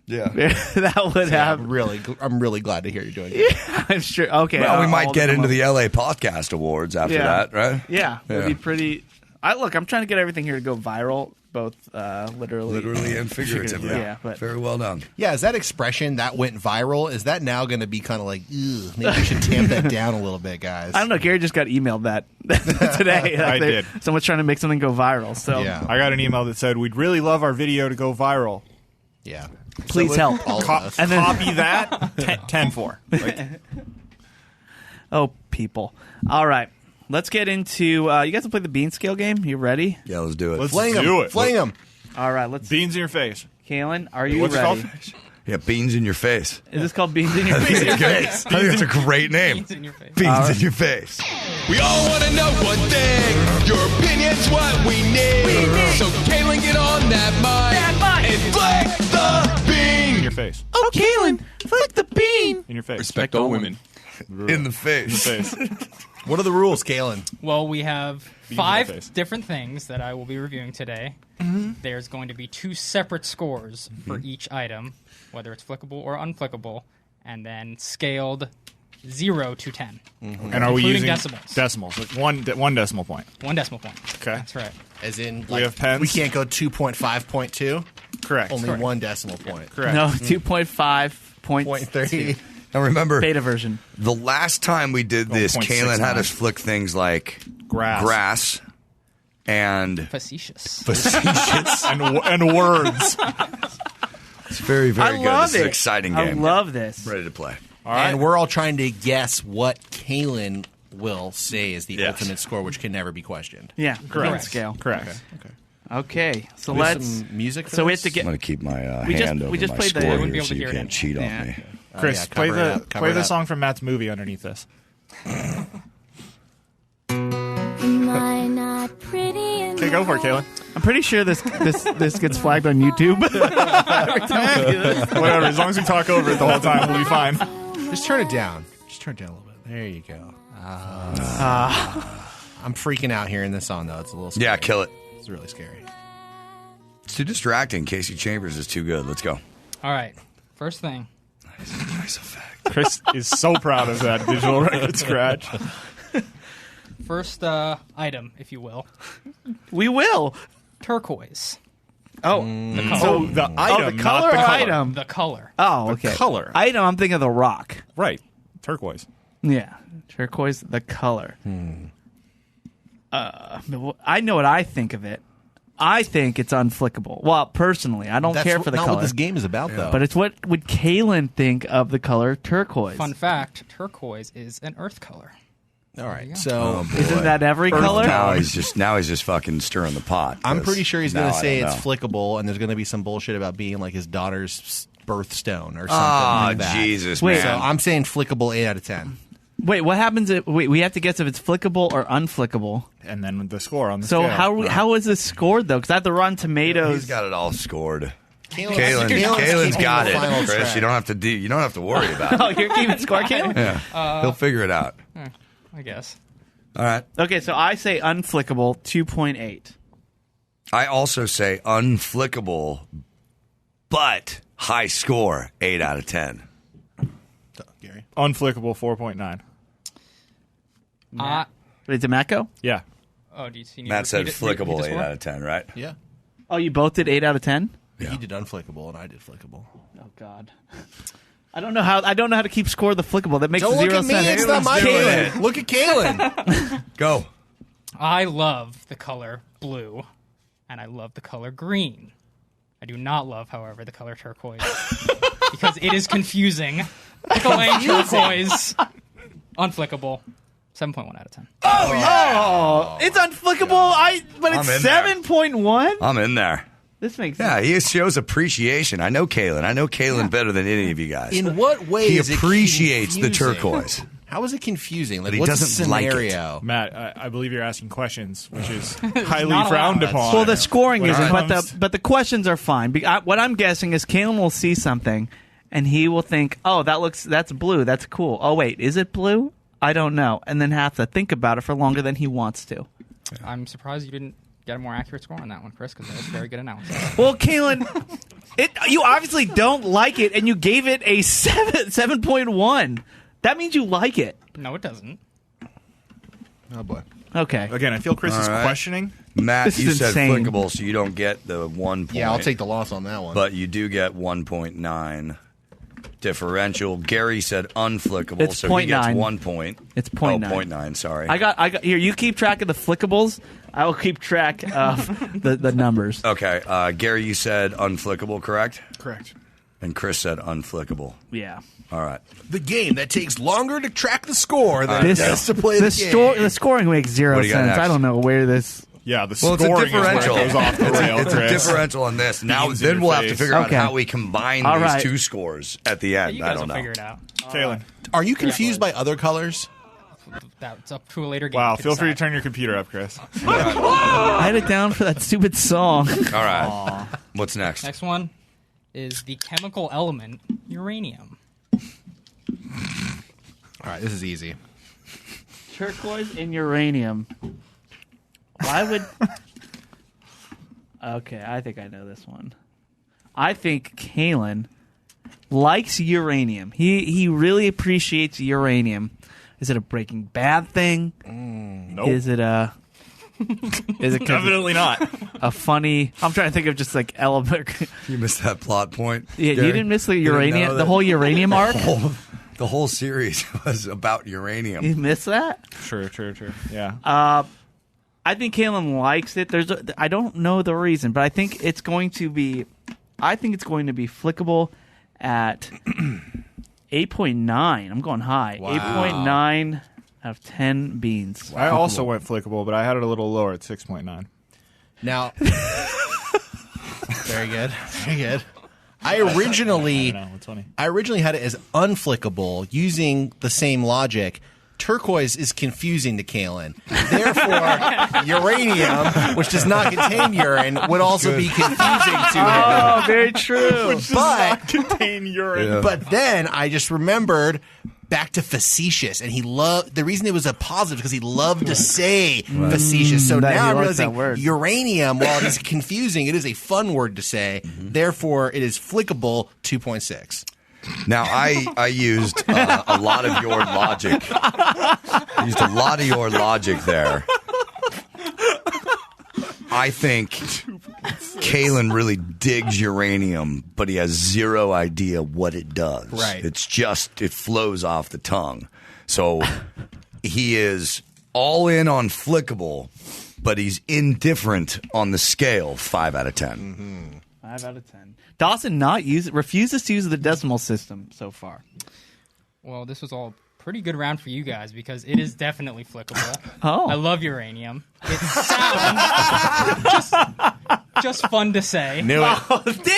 Yeah. That would have. I'm really glad to hear you're doing it. I'm sure. Okay. Well, we I'll might hold get them into up. the LA Podcast Awards after Yeah. that, right? Yeah, it'd Yeah. be pretty. I'm trying to get everything here to go viral, both literally and figuratively. Yeah, but Very well done. Yeah, is that expression that went viral, is that now going to be kind of like, ugh, maybe we should tamp that down a little bit, guys? I don't know. Gary just got emailed that today. I did. Someone's trying to make something go viral. So Yeah. I got an email that said, we'd really love our video to go viral. Yeah. please help. All of us. And then- Copy that, 10-4. Like, Oh, people. All right. Let's get into. You guys want to play the Biehn Scale game? You ready? Yeah, let's do it. let's Fling do him. it. Fling him. All right. Let's. Beans in your face. Caelan, are you What's it ready? called? Yeah, beans in your face. Is this called Beans in Your I think Face? it's great. I think it's a great name. Beans in your face. Beans in your face. We all want to know one thing. Your opinion's what we need. So Caelan, get on that mic and flick the In bean. your face. Oh, Caelan, flick the bean. In your face. Respect all women. In the face. Face. What are the rules, Caelan? Well, we have in my face. 5 different things that I will be reviewing today. There's going to be 2 separate scores for each item, whether it's flickable or unflickable, and then scaled 0 to 10. And are we Including using decimals. Decimals. Like one decimal point. 1 decimal point. Okay. That's right. As in, We have pens? We can't go 2.5.2. Correct. Only Correct. 1 decimal point. Correct. No, 2.5 Point 30. Now remember, beta version. the last time we did this, 0.69. Caelan had us flick things like Grass. and Facetious. facetious. and words. It's very, very I good. love This is it. an exciting I game. love this. Ready to play. All right. And we're all trying to guess what Caelan will say is the Yes. ultimate score, which can never be questioned. Yeah, Correct. Biehn Scale. Correct. Okay, so We have let's. some music for So we this? have to I'm get. going to keep my We just- hand we over just my played the- score I wouldn't be here able so to you hear it can't cheat Yeah. off me. Chris, yeah, play cover it the up, cover play it the up. song from Matt's movie underneath this. Am I not pretty enough? Okay, go for it, Caelan. I'm pretty sure this gets flagged on YouTube. Every time we do this. Whatever. As long as we talk over it the whole time, we'll be fine. Just turn it down. Just turn it down a little bit. There you go. I'm freaking out hearing this song, though. It's a little scary. Yeah, kill it. It's really scary. It's too distracting. Casey Chambers is too good. Let's go. All right. First thing. Nice effect. Chris is so proud of that digital record scratch. First item, if you will. We will. Turquoise. Oh, So the item, the color not the or color. item? The color. Oh, okay. color. Item. I'm thinking of the rock. Right. Turquoise. Yeah, turquoise. The color. I know what I think of it. I think it's unflickable. Well, personally, I don't That's care for the not color. what this game is about, though. But it's what would Caelan think of the color turquoise? Fun fact, turquoise is an earth color. all right. So Isn't that every color? Now he's just fucking stirring the pot. I'm pretty sure he's going Now to I say don't it's know. flickable, and there's going to be some bullshit about being like his daughter's birthstone or something Ah, like that. Jesus, Wait, man. So I'm saying flickable 8 out of 10. Wait, what happens if we have to guess if it's flickable or unflickable? And then the score on the So scale. how is this scored though? Because I have to run tomatoes. He's got it all scored. Caelan's Caelan's keeping got the it, final Chris. track. You don't have to worry about it. Oh, you're keeping score, Caelan? Yeah. He'll figure it out. I guess. All right. Okay, so I say unflickable 2.8. I also say unflickable, but high score 8 out of 10. Gary. Unflickable 4.9. Wait, did Matt go? Yeah. Oh, do you see? Matt said flickable 8 out of 10, right? Yeah. Oh, you both did 8 out of 10? He did unflickable, and I did flickable. Oh God. I don't know how to keep score of the flickable. That makes Don't look zero at me. sense. It's not my Caelan. game. Look at Caelan. Go. I love the color blue, and I love the color green. I do not love, however, the color turquoise because it is confusing. Plain turquoise, unflickable. 7.1 out of 10. Oh, yeah. It's unflickable. But it's 7.1. I'm in there. This makes Yeah, sense. he shows appreciation. I know Caelan better than any of you guys. In what way He is it appreciates the confusing? turquoise. How is it confusing? Like, But he what's the doesn't like it. scenario? Matt, I believe you're asking questions, which is highly not frowned allowed. upon. Well, the scoring When it isn't, comes- but the questions are fine. What I'm guessing is Caelan will see something, and he will think, "Oh, that's blue. That's cool. Oh, wait, is it blue? I don't know," and then have to think about it for longer than he wants to. I'm surprised you didn't get a more accurate score on that one, Chris, because that was very good analysis. Well, Caelan, you obviously don't like it, and you gave it a 7.1. That means you like it. No, it doesn't. Oh boy. Okay. Again, I feel Chris is All right. questioning. Matt, This you is said insane. flickable, so you don't get the 1 point. Yeah, I'll take the loss on that one. But you do get 1.9 differential. Gary said unflickable, It's so he gets 0.9. 1 point. It's Oh, 0.9. 0.9, sorry. I got here. You keep track of the flickables. I will keep track of the numbers. Okay, Gary, you said unflickable, correct? Correct. And Chris said unflickable. Yeah. All right. the game that takes longer to track the score than it This does to play the game. the scoring makes zero What do you got sense. next? I don't know where this. Yeah, the Well, it's a scoring is where it differential. goes off the rail, It's a Chris. differential on this. Now, Beans in then your we'll have to face. figure out Okay. how we combine All these right. two scores at the end. You I guys don't will know. figure it out. Caelan. Are you confused by other colors? That's up to a later game. Wow, to feel free to decide. turn your computer up, Chris. I had it down for that stupid song. All right. What's next? Next one is the chemical element uranium. All right, this is easy. Turquoise and uranium. Why would? Okay, I think I know this one. I think Caelan likes uranium. He really appreciates uranium. Is it a Breaking Bad thing? Nope. Is it a? Is it 'cause Definitely not. a funny? I'm trying to think of just like element. You missed that plot point. Yeah, Gary? you didn't miss the You didn't know uranium, the that whole uranium arc. The whole series was about uranium. You missed that. True. Yeah. I think Caelan likes it. I don't know the reason, but I think it's going to be flickable at 8.9. I'm going high. Wow. 8.9 out of 10 beans. I also went flickable, but I had it a little lower at 6.9. Now, very good. Very good. I originally I know, it's funny. had it as unflickable using the same logic. Turquoise is confusing to Caelan. Therefore, uranium, which does not contain urine, would also be confusing to him. Oh, very true. But Contain urine. Yeah. But then I just remembered back to facetious, and he loved the reason it was a positive because he loved to say facetious. So That- now he I'm likes that realizing word. uranium, while it is confusing, it is a fun word to say. Therefore, it is flickable 2.6. Now, I used a lot of your logic. I used a lot of your logic there. I think Caelan really digs uranium, but he has zero idea what it does. Right. It's just, it flows off the tongue. So he is all in on flickable, but he's indifferent on the scale, 5 out of 10. 5 out of 10. Dawson refuses to use the decimal system so far. Well, this was all pretty good round for you guys because it is definitely flickable. Oh. I love uranium. It sounds just fun to say. Knew it.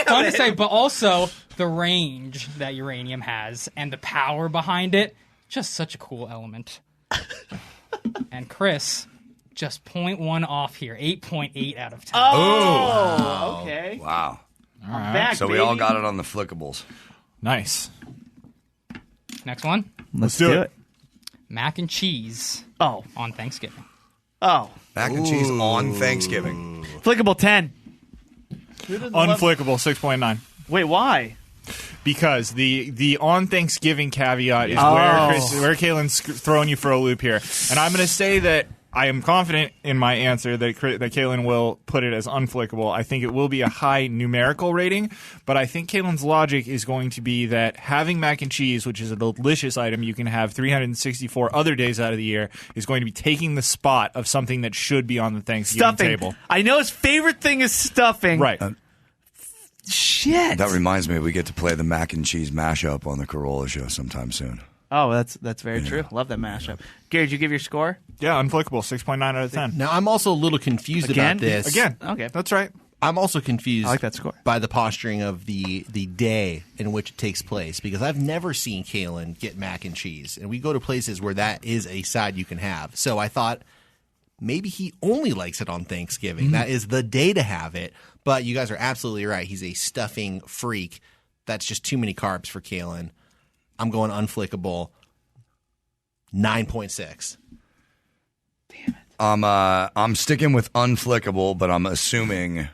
Fun to say, but also the range that uranium has and the power behind it. Just such a cool element. And Chris, just 0.1 off here. 8.8 out of 10. Oh, okay. Wow. I'm back, So we baby. all got it on the flickables. Nice. Next one, Let's do do it. it. mac and cheese Oh, on Thanksgiving. oh. Mac and cheese on Thanksgiving. Flickable 10. Unflickable 6.9. Wait, why? Because the on Thanksgiving caveat is Oh. where Caelan's throwing you for a loop here. And I'm going to say that I am confident in my answer that Caelan will put it as unflickable. I think it will be a high numerical rating, but I think Caelan's logic is going to be that having mac and cheese, which is a delicious item you can have 364 other days out of the year, is going to be taking the spot of something that should be on the Thanksgiving table. I know his favorite thing is stuffing. Right. Shit. That reminds me, we get to play the mac and cheese mashup on the Corolla show sometime soon. Oh, that's very true. Love that mashup. Gary, did you give your score? Yeah, unflickable, 6.9 out of 10. Now, I'm also a little confused Again? about this. Again, Okay. that's right. I'm also confused I like that score. by the posturing of the day in which it takes place, because I've never seen Caelan get mac and cheese, and we go to places where that is a side you can have. So I thought maybe he only likes it on Thanksgiving. That is the day to have it. But you guys are absolutely right. He's a stuffing freak. That's just too many carbs for Caelan. I'm going unflickable. 9.6. I'm sticking with unflickable, but I'm assuming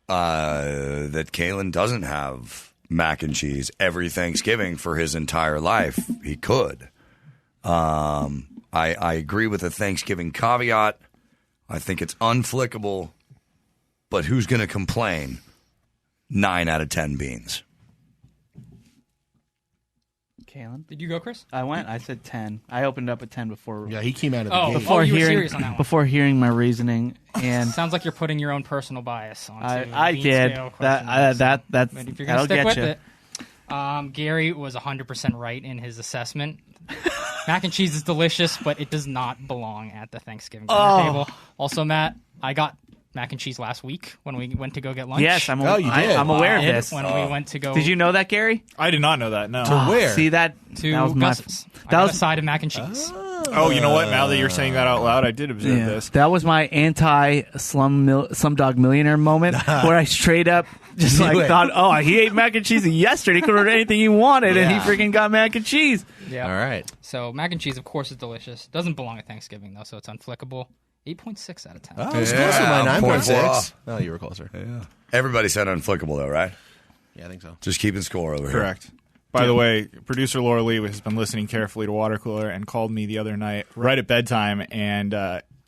that Caelan doesn't have mac and cheese every Thanksgiving for his entire life. He could. I agree with the Thanksgiving caveat. I think it's unflickable, but who's going to complain? 9 out of 10 beans. Caelan? Did you go, Chris? I went. I said 10. I opened up at 10 before. Yeah, he came out of the Oh, gate. Before you were hearing, serious on that one. before hearing my reasoning, and Sounds like you're putting your own personal bias onto I Biehn did Scale that. questions. That's But if you're that'll going to stick get with you. it, Gary was 100% right in his assessment. Mac and cheese is delicious, but it does not belong at the Thanksgiving dinner table. Also, Matt, I got mac and cheese last week when we went to go get lunch. Yes, I'm. Oh, you did? I'm aware of I did this. when we went to go. Did you know that, Gary? I did not know that, no. Where? See that? to that was my. Gus's? I That got was a side of mac and cheese. Oh, you know what? Now that you're saying that out loud, I did observe yeah, this. that was my Slumdog Millionaire moment, where I straight up just Knew like it. thought, oh, he ate mac and cheese yesterday. He could order anything he wanted, and he Yeah. freaking got mac and cheese. Yeah. All right. So mac and cheese, of course, is delicious. Doesn't belong at Thanksgiving though, so it's unflickable. 8.6 out of 10. Oh, it's close to my I'm 9.6. off. Oh, you were closer. Everybody said unflickable, though, right? Yeah, I think so. Just keeping score over here. Correct. By the way, producer Laura Lee has been listening carefully to Watercooler and called me the other night right at bedtime and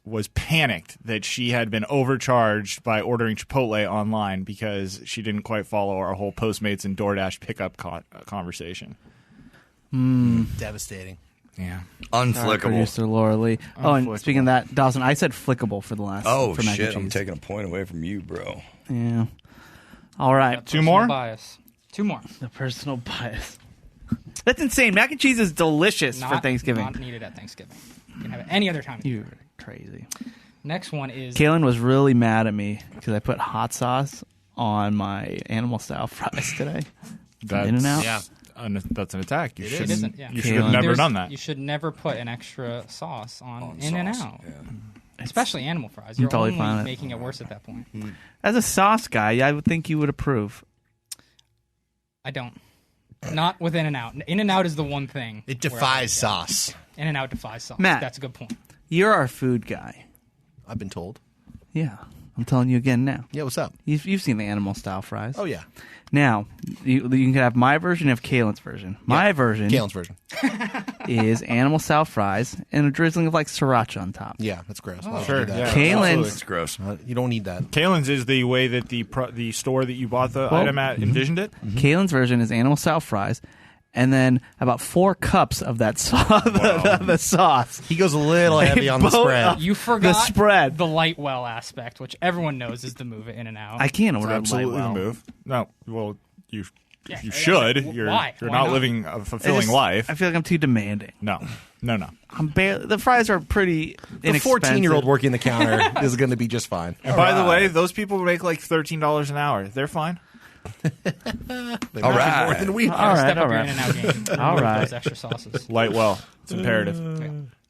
was panicked that she had been overcharged by ordering Chipotle online because she didn't quite follow our whole Postmates and DoorDash pickup conversation. Devastating. Yeah. Unflickable. Producer Laura Lee. Oh, and Unflickable. speaking of that, Dawson, I said flickable for the last. Oh, for mac shit. and I'm cheese. taking a point away from you, bro. Yeah. All right. Two more? Bias. Two more. The personal bias. That's insane. Mac and cheese is delicious for Thanksgiving. Not needed at Thanksgiving. You can have it any other time. You're crazy. Next one is Caelan was really mad at me because I put hot sauce on my animal style fries today. That's, In-N-Out? Yeah. That's an attack. You It shouldn't, isn't, yeah. you should have Caelan. never done that. You should never put an extra sauce on sauce, In-N-Out. yeah. Especially animal fries. You're totally only fine with it. making it worse at that point. As a sauce guy, I would think you would approve. I don't. Not with In-N-Out. In-N-Out is the one thing. It where defies sauce. In-N-Out defies sauce. Matt. That's a good point. You're our food guy. I've been told. Yeah. I'm telling you again now. Yeah, what's up? You've seen the animal style fries. Oh, yeah. Now, you can have my version of Caelan's version. My version Caelan's version. is animal style fries and a drizzling of like siracha on top. Yeah, that's gross. Why would you Sure, do yeah. that? Caelan's It's gross. You don't need that. Caelan's is the way that the store that you bought the item at envisioned it. Caelan's version is animal style fries, and then about 4 cups of that sauce. the sauce. He goes a little heavy on the boat spread. up. You forgot The spread. the light well aspect, which everyone knows is the move at In-N-Out. I can't order Absolutely a the light well. move. No, well, you Yeah, should. why? You're Why not not? living a fulfilling I just- life. I feel like I'm too demanding. No. I'm barely. The fries are pretty The inexpensive. 14-year-old working the counter is going to be just fine. And by the way, those people make like $13 an hour. They're fine. They All make right. more than we All Gotta right, step all up your right. In-N-Out game. All Remove right. Those extra sauces. Light well. It's imperative. Yeah.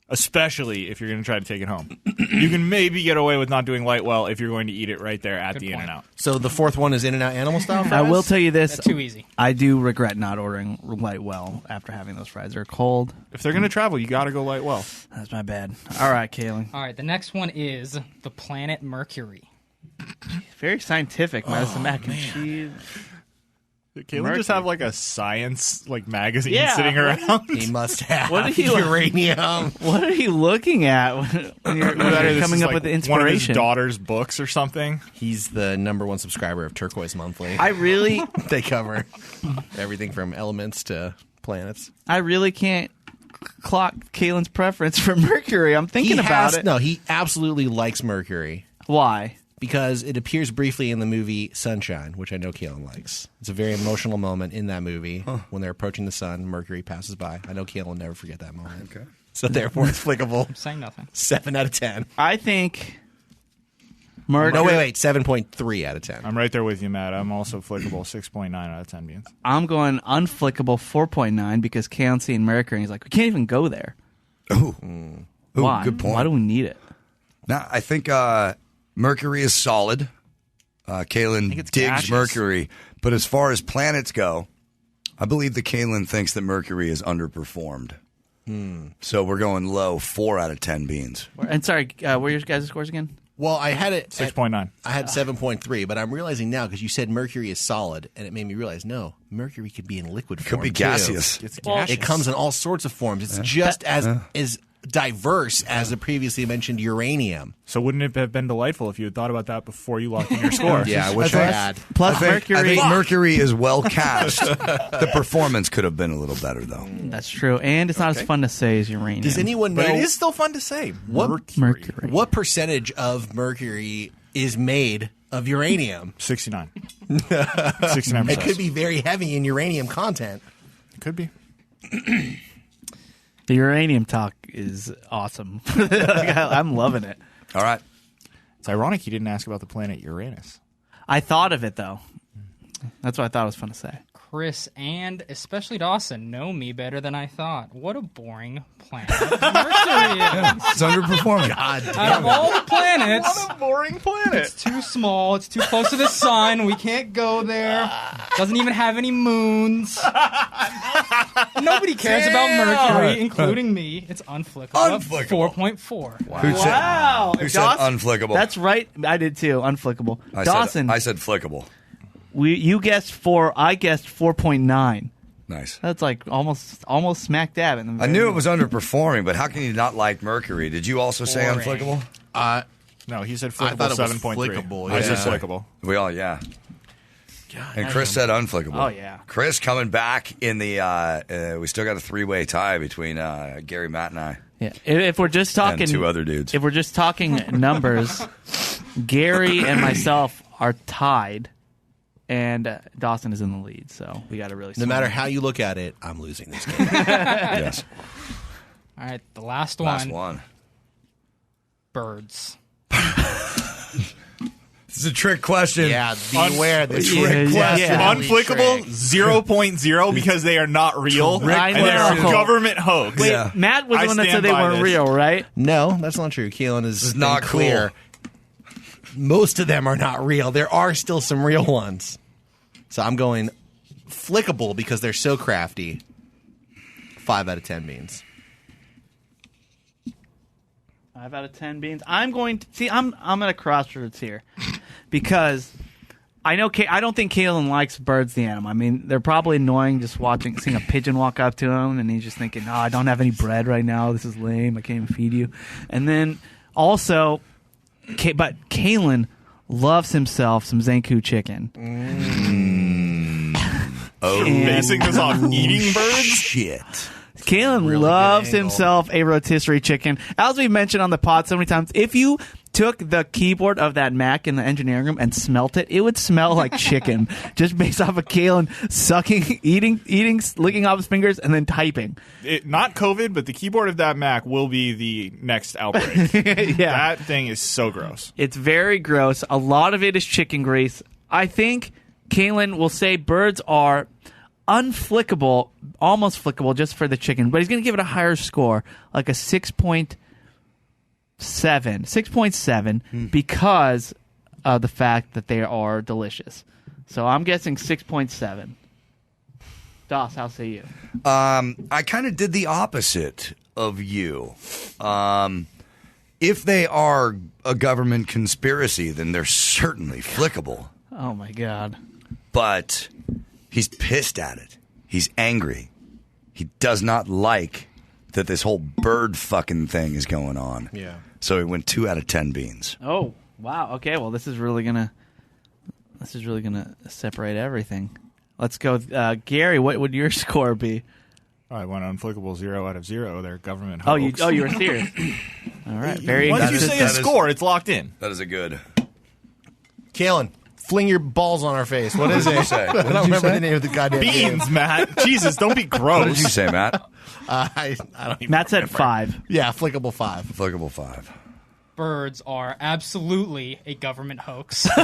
Especially if you're going to try to take it home. You can maybe get away with not doing light well if you're going to eat it right there at Good the point. In-N-Out. So the fourth one is In-N-Out animal style fries? I will tell you this. That's too easy. I do regret not ordering light well after having those fries. They're cold. If they're going to travel, you got to go light well. That's my bad. All right, Caelan. All right, the next one is the planet Mercury. Very scientific. Minus the mac and cheese. Did Caelan just have like a science magazine Yeah. sitting around? He must have What did you- uranium. What are you looking at when you're This coming is, up with the one of his inspiration? daughter's books or something. He's the #1 subscriber of Turquoise Monthly. I really They cover everything from elements to planets. can't clock Caelan's preference for Mercury. I'm thinking about it. No, he absolutely likes Mercury Why? because it appears briefly in the movie Sunshine, which I know Caelan likes. It's a very emotional moment in that movie when they're approaching the sun. Mercury passes by. I know Caelan will never forget that moment. Okay. So therefore, it's flickable. Saying nothing. 7 out of 10. I think Mercury. No, wait. 7.3 out of 10. I'm right there with you, Matt. I'm also flickable. 6.9 out of 10 beans. I'm going unflickable 4.9 because Caelan's seeing Mercury and he's like, we can't even go there. Ooh, Why? good point. Why do we need it? Now, I think Mercury is solid. Caelan it's digs gaseous. Mercury. But as far as planets go, I believe that Caelan thinks that Mercury is underperformed. So we're going low, 4 out of 10 beans. And sorry, what are your guys' scores again? Well, I had it 6.9. I had 7.3, but I'm realizing now because you said Mercury is solid, and it made me realize no, Mercury could be in liquid form. Could be too. gaseous. It's Well, gaseous. It comes in all sorts of forms. It's just as diverse as the previously mentioned uranium. So wouldn't it have been delightful if you had thought about that before you locked in your score? Yeah, I wish I had. Plus I Mercury. think Mercury is well cast. The performance could have been a little better, though. That's true. And it's not as fun to say as uranium. Does anyone know But it is still fun to say. Mercury? what percentage of mercury is made of uranium? 69. 69%. It could be very heavy in uranium content. Could be. The uranium talk is awesome. I'm loving it. All right. It's ironic you didn't ask about the planet Uranus. I thought of it, though. That's what I thought it was fun to say. Chris and especially Dawson know me better than I thought. What a boring planet Mercury is. It's underperforming. Out of all the planets, boring planet. it's too small. It's too close to the sun. We can't go there. Doesn't even have any moons. Nobody cares about Mercury, including me. It's unflickable. Unflickable. 4.4. Wow. Who said unflickable? That's right. I did too. Unflickable. Dawson, I said flickable. you guessed 4. I guessed 4.9. Nice. That's like almost smack dab in the I knew it was underperforming, but how can you not like Mercury? Did you also say Boring. unflickable? No, he said I flickable thought it was 7.3. flickable, I said yeah. flickable. We all, yeah. And Chris said unflickable. Oh, yeah. Chris coming back in the. We still got a 3-way tie between Gary, Matt, and I. Yeah. If we're just talking And 2 other dudes. If we're just talking numbers, Gary and myself are tied, and Dawson is in the lead. So we got to really. No matter how you look at it, I'm losing this game. Yes. All right, the last Last one. one. Birds. This is a trick question. Yeah, beware this Yeah, trick yeah, question. yeah. Unflickable 0.0 because they are not real. I And they're a know. government hoax. Wait, Yeah. Matt was I the one that said stand they by weren't this. real, right? No, that's not true. Caelan is not been clear. Most of them are not real. There are still some real ones. So I'm going flickable because they're so crafty. 5 out of 10 beans. 5 out of 10 beans. I'm going to see. I'm at a crossroads here because I know I don't think Caelan likes birds, the animal. I mean, they're probably annoying just seeing a pigeon walk up to him, and he's just thinking, "Oh, I don't have any bread right now. This is lame. I can't even feed you." And then also, but Caelan loves himself some Zankou chicken. Oh, And- Basing this off eating birds? shit. Caelan Really loves good angle. himself a rotisserie chicken. As we mentioned on the pod so many times, if you took the keyboard of that Mac in the engineering room and smelt it, it would smell like chicken, just based off of Caelan sucking, eating, licking off his fingers, and then typing. Not COVID, but the keyboard of that Mac will be the next outbreak. Yeah. That thing is so gross. It's very gross. A lot of it is chicken grease. I think Caelan will say birds are unflickable, almost flickable just for the chicken, but he's going to give it a higher score, like a 6.7, because of the fact that they are delicious. So I'm guessing 6.7. Doss, how say you? I kind of did the opposite of you. If they are a government conspiracy, then they're certainly flickable. Oh my God. But He's pissed at it. He's angry. He does not like that this whole bird fucking thing is going on. Yeah. So he went 2 out of 10 beans. Oh, wow. Okay, well, this is really gonna separate everything. Let's go, Gary. What would your score be? I went unflickable 0 out of 0. They're government Oh, hoax. you were serious. All right, very. Once you inconsistent. say a score, it's locked in. That is a good. Caelan, fling your balls on our face. What is What did it? you say? I What don't did you remember say? the name of the goddamn game. Beans, Matt. Jesus, don't be gross. What did you say, Matt? I don't even Matt said remember. 5. Yeah, flickable 5. Applicable 5. Birds are absolutely a government hoax. They're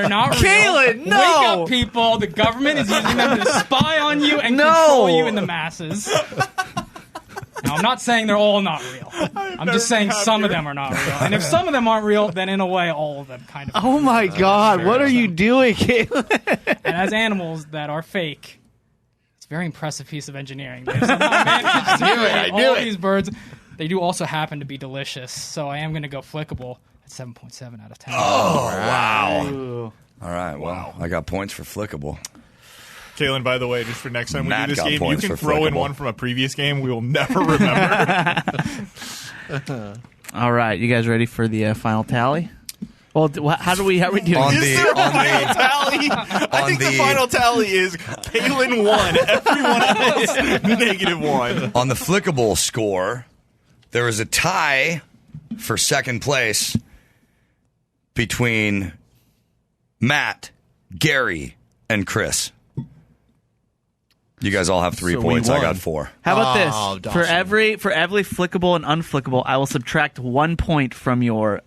not real. Caelan, no! Wake up, people. The government is using them to spy on you and control you in the masses. Now, I'm not saying they're all not real. I'm just saying some of them are not real. And if some of them aren't real, then in a way, all of them kind of Oh my God! What are you doing, Caitlin? And as animals that are fake, it's a very impressive piece of engineering. They've somehow managed to create all these birds. They do also happen to be delicious, so I am going to go flickable at 7.7 out of 10. Wow. All right, well, I got points for flickable. Caelan, by the way, just for next time Matt we do this got game, you points can for throw in flickable. one from a previous game we will never remember. All right, you guys ready for the final tally? Well, how are we doing? On Is the- there a on the- final tally? I think the the- final tally is Caelan 1, everyone else -1. On the flickable score, there is a tie for second place between Matt, Gary, and Chris. You guys all have 3 So we points. I won. got 4. How about this? Dawson. For every flickable and unflickable, I will subtract 1 point from your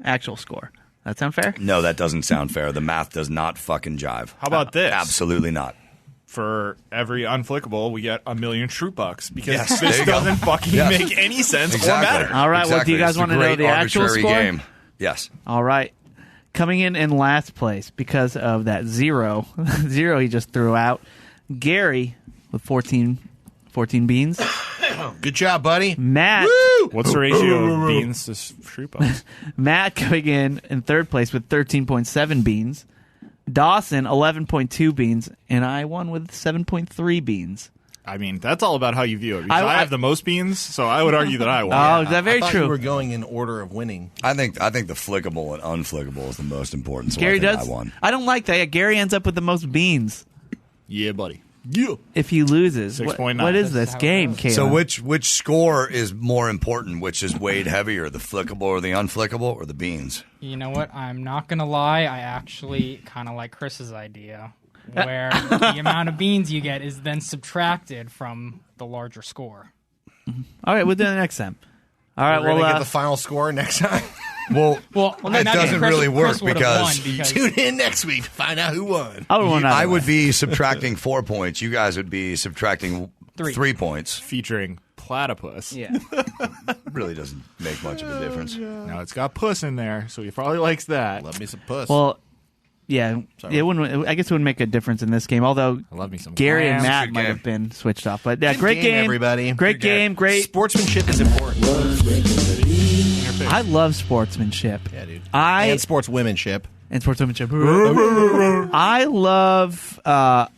actual score. That sound fair? No, that doesn't sound fair. The math does not fucking jive. How about this? Absolutely not. For every unflickable, we get 1,000,000 troop bucks because Yes, there this you go. doesn't fucking Yes. make any sense or Exactly. matter. All right, well, do you guys It's a wanna know great the actual arbitrary score? game. Yes. All right. Coming in last place because of that zero he just threw out, Gary with 14 beans. Good job, buddy. Matt What's the ratio of beans to troop bucks? Matt coming in third place with 13.7 beans. Dawson 11.2 beans, and I won with 7.3 beans. I mean, that's all about how you view it. Because I- I have the most beans, so I would argue that I won. Oh, is that I very thought true? You were going in order of winning. I think the flickable and unflickable is the most important. So Gary I think does. I won. I don't like that. Yeah, Gary ends up with the most beans Yeah, buddy. Yeah. if he loses. 6.9. What is That's this how it game, goes. Caelan? So which score is more important? Which is weighed heavier, the flickable or the unflickable, or the beans? You know what? I'm not going to lie. I actually kind of like Chris's idea, where the amount of beans you get is then subtracted from the larger score. All right, we'll do it next time. All right, We're going to well, get the final score next time. Well, Well, it doesn't really work because Tune in next week to find out who won. I would be subtracting 4 points. You guys would be subtracting 3 points. Featuring platypus. Yeah. Really doesn't make much of a difference. Now, it's got puss in there, so he probably likes that. Love me some puss. Well, yeah, it wouldn't. I guess it wouldn't make a difference in this game. Although I love me some Gary and clams. Matt Good might game. have been switched off, but yeah, Good great game, everybody. Great Good game, great. Sportsmanship is important. I love sportsmanship. Yeah, dude. I And sportswomanship. and sportsmanship. I love. I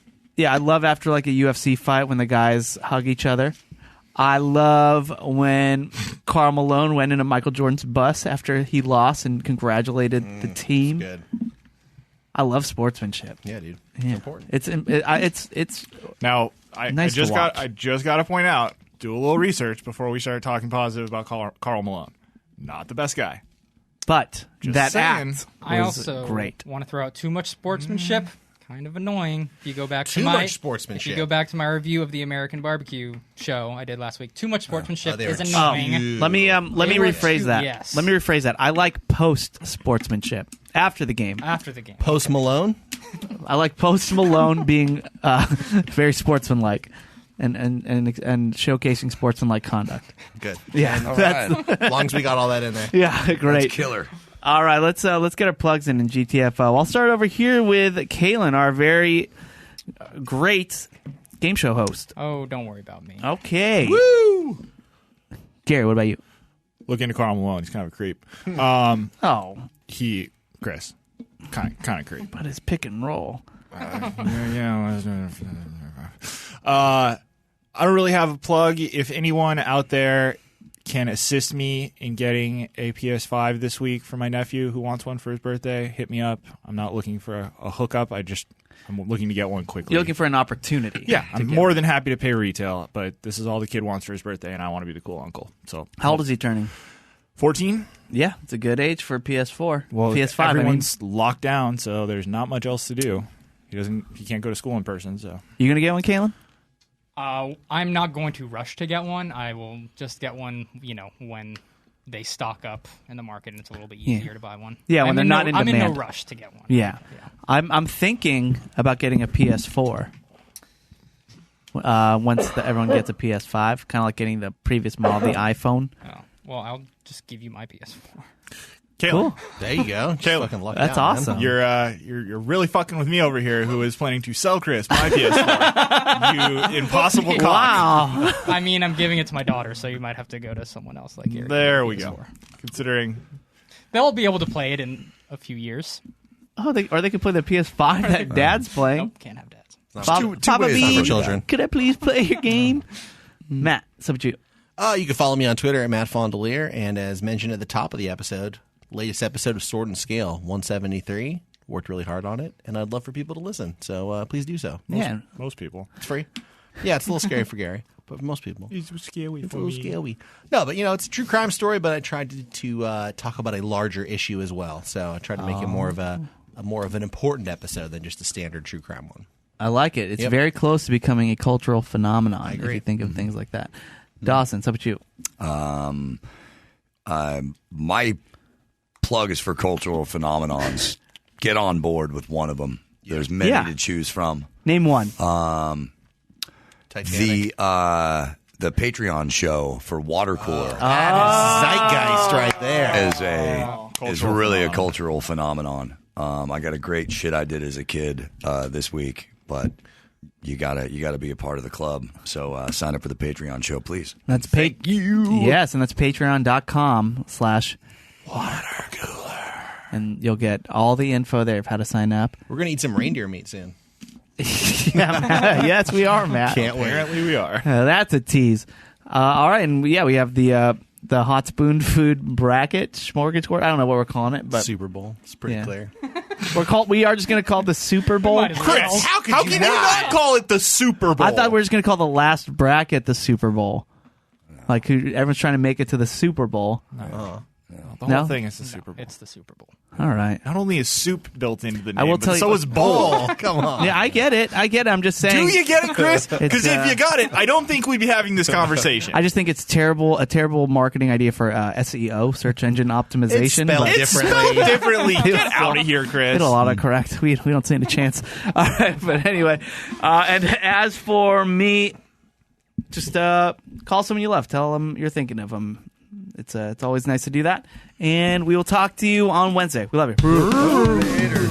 love after like a UFC fight when the guys hug each other. I love when Karl Malone went into Michael Jordan's bus after he lost and congratulated the team. Good. I love sportsmanship. Yeah, dude. Yeah. Important. It's Now, I Nice to just got watch. to point out, do a little research before we start talking positive about Karl Malone. Not the best guy. but Just that saying. act I was also great. want to throw out too much sportsmanship. Kind of annoying. If you go back to Too my much sportsmanship. If you go back to my review of the American Barbecue show I did last week, too much sportsmanship they is were annoying. Let me They were rephrase too- that. yes. Let me rephrase that. I like post sportsmanship after the game. After the game, Post Malone. I like Post Malone being very sportsmanlike and showcasing sportsmanlike conduct. Good. Yeah, All that's right. As long as we got all that in there. yeah, great. Killer. All right, let's get our plugs in GTFO. I'll start over here with Caelan, our very great game show host. oh, don't worry about Oh. me. Okay. Woo! Gary, what about you? Look into Karl Malone. He's kind of a creep. Oh, Chris, kind of creep. but his pick and roll. I don't really have a plug. If anyone out there can assist me in getting a PS5 this week for my nephew who wants one for his birthday, hit me up. I'm not looking for a hookup. I'm looking to get one quickly. You're looking for an opportunity. Yeah, I'm more than happy to pay retail, but this is all the kid wants for his birthday, and I want to be the cool uncle. So, How old is he turning? 14? Yeah, it's a good age for PS4. Well, PS5. everyone's locked down, so there's not much else to do. He can't go to school in person. So, you gonna get one, Caelan? I'm not going to rush to get one. I will just get one, when they stock up in the market and it's a little bit easier to buy one. Yeah, when they're not in I'm demand. in no rush to get one. Yeah. I'm thinking about getting a PS4 once everyone gets a PS5, kind of like getting the previous model, the iPhone. Oh, well, I'll just give you my PS4. Caelan. Cool. There you go. Caelan. Fucking lucked That's out, awesome. Man. You're really fucking with me over here, who is planning to sell Chris my PS4. You impossible cock. Wow. I mean, I'm giving it to my daughter, so you might have to go to someone else like Gary. There we go. Considering They'll be able to play it in a few years. Oh, they can play the PS5 that Dad's playing. Nope, can't have dads. Papa ways Beehn, for children. could I please play your game? Matt, what's up with you? You can follow me on Twitter at Matt Fondiler, and as mentioned at the top of the episode, latest episode of Sword and Scale 173. Worked really hard on it, and I'd love for people to listen. So please do so. most people. It's free. Yeah, it's a little scary for Gary, but for most people, It's scary it's a little scary. No, but it's a true crime story. But I tried to talk about a larger issue as well. So I tried to make it more of an important episode than just a standard true crime one. I like it. It's Yep. very close to becoming a cultural phenomenon. I agree. If you think of things like that. Dawson, what's up with you? My plug is for cultural phenomenons. Get on board with one of them. There's many to choose from. Name one. Titanic. The Patreon show for Watercooler Zeitgeist right there. is really a cultural phenomenon. I got a great shit I did as a kid this week, but you gotta be a part of the club. So sign up for the Patreon show, please. That's Thank you. Yes, and that's patreon.com/watercooler. And you'll get all the info there of how to sign up. We're gonna eat some reindeer meat soon. Yes, we are, Matt. Can't wait. Apparently we are. That's a tease. All right, and we have the hot spoon food bracket smorgasbord. I don't know what we're calling it, but Super Bowl. It's pretty Yeah. clear. we are just going to call it the Super Bowl. Might as well. Chris, how can you not call it the Super Bowl? I thought we were just going to call the last bracket the Super Bowl. Like everyone's trying to make it to the Super Bowl. the No? whole thing is the Super Bowl. It's the Super Bowl. All right. Not only is soup built into the name, I will but tell you- so is bowl. Come on. Yeah, I get it. I'm just saying. Do you get it, Chris? Because It's, if you got it, I don't think we'd be having this conversation. I just think it's a terrible marketing idea for SEO, search engine optimization. spelled but It's differently. spelled differently. Get out of here, Chris. it'll autocorrect. We don't stand a chance. All right, but anyway, and as for me, just call someone you love. Tell them you're thinking of them. It's always nice to do that. And we will talk to you on Wednesday. We love you. Later.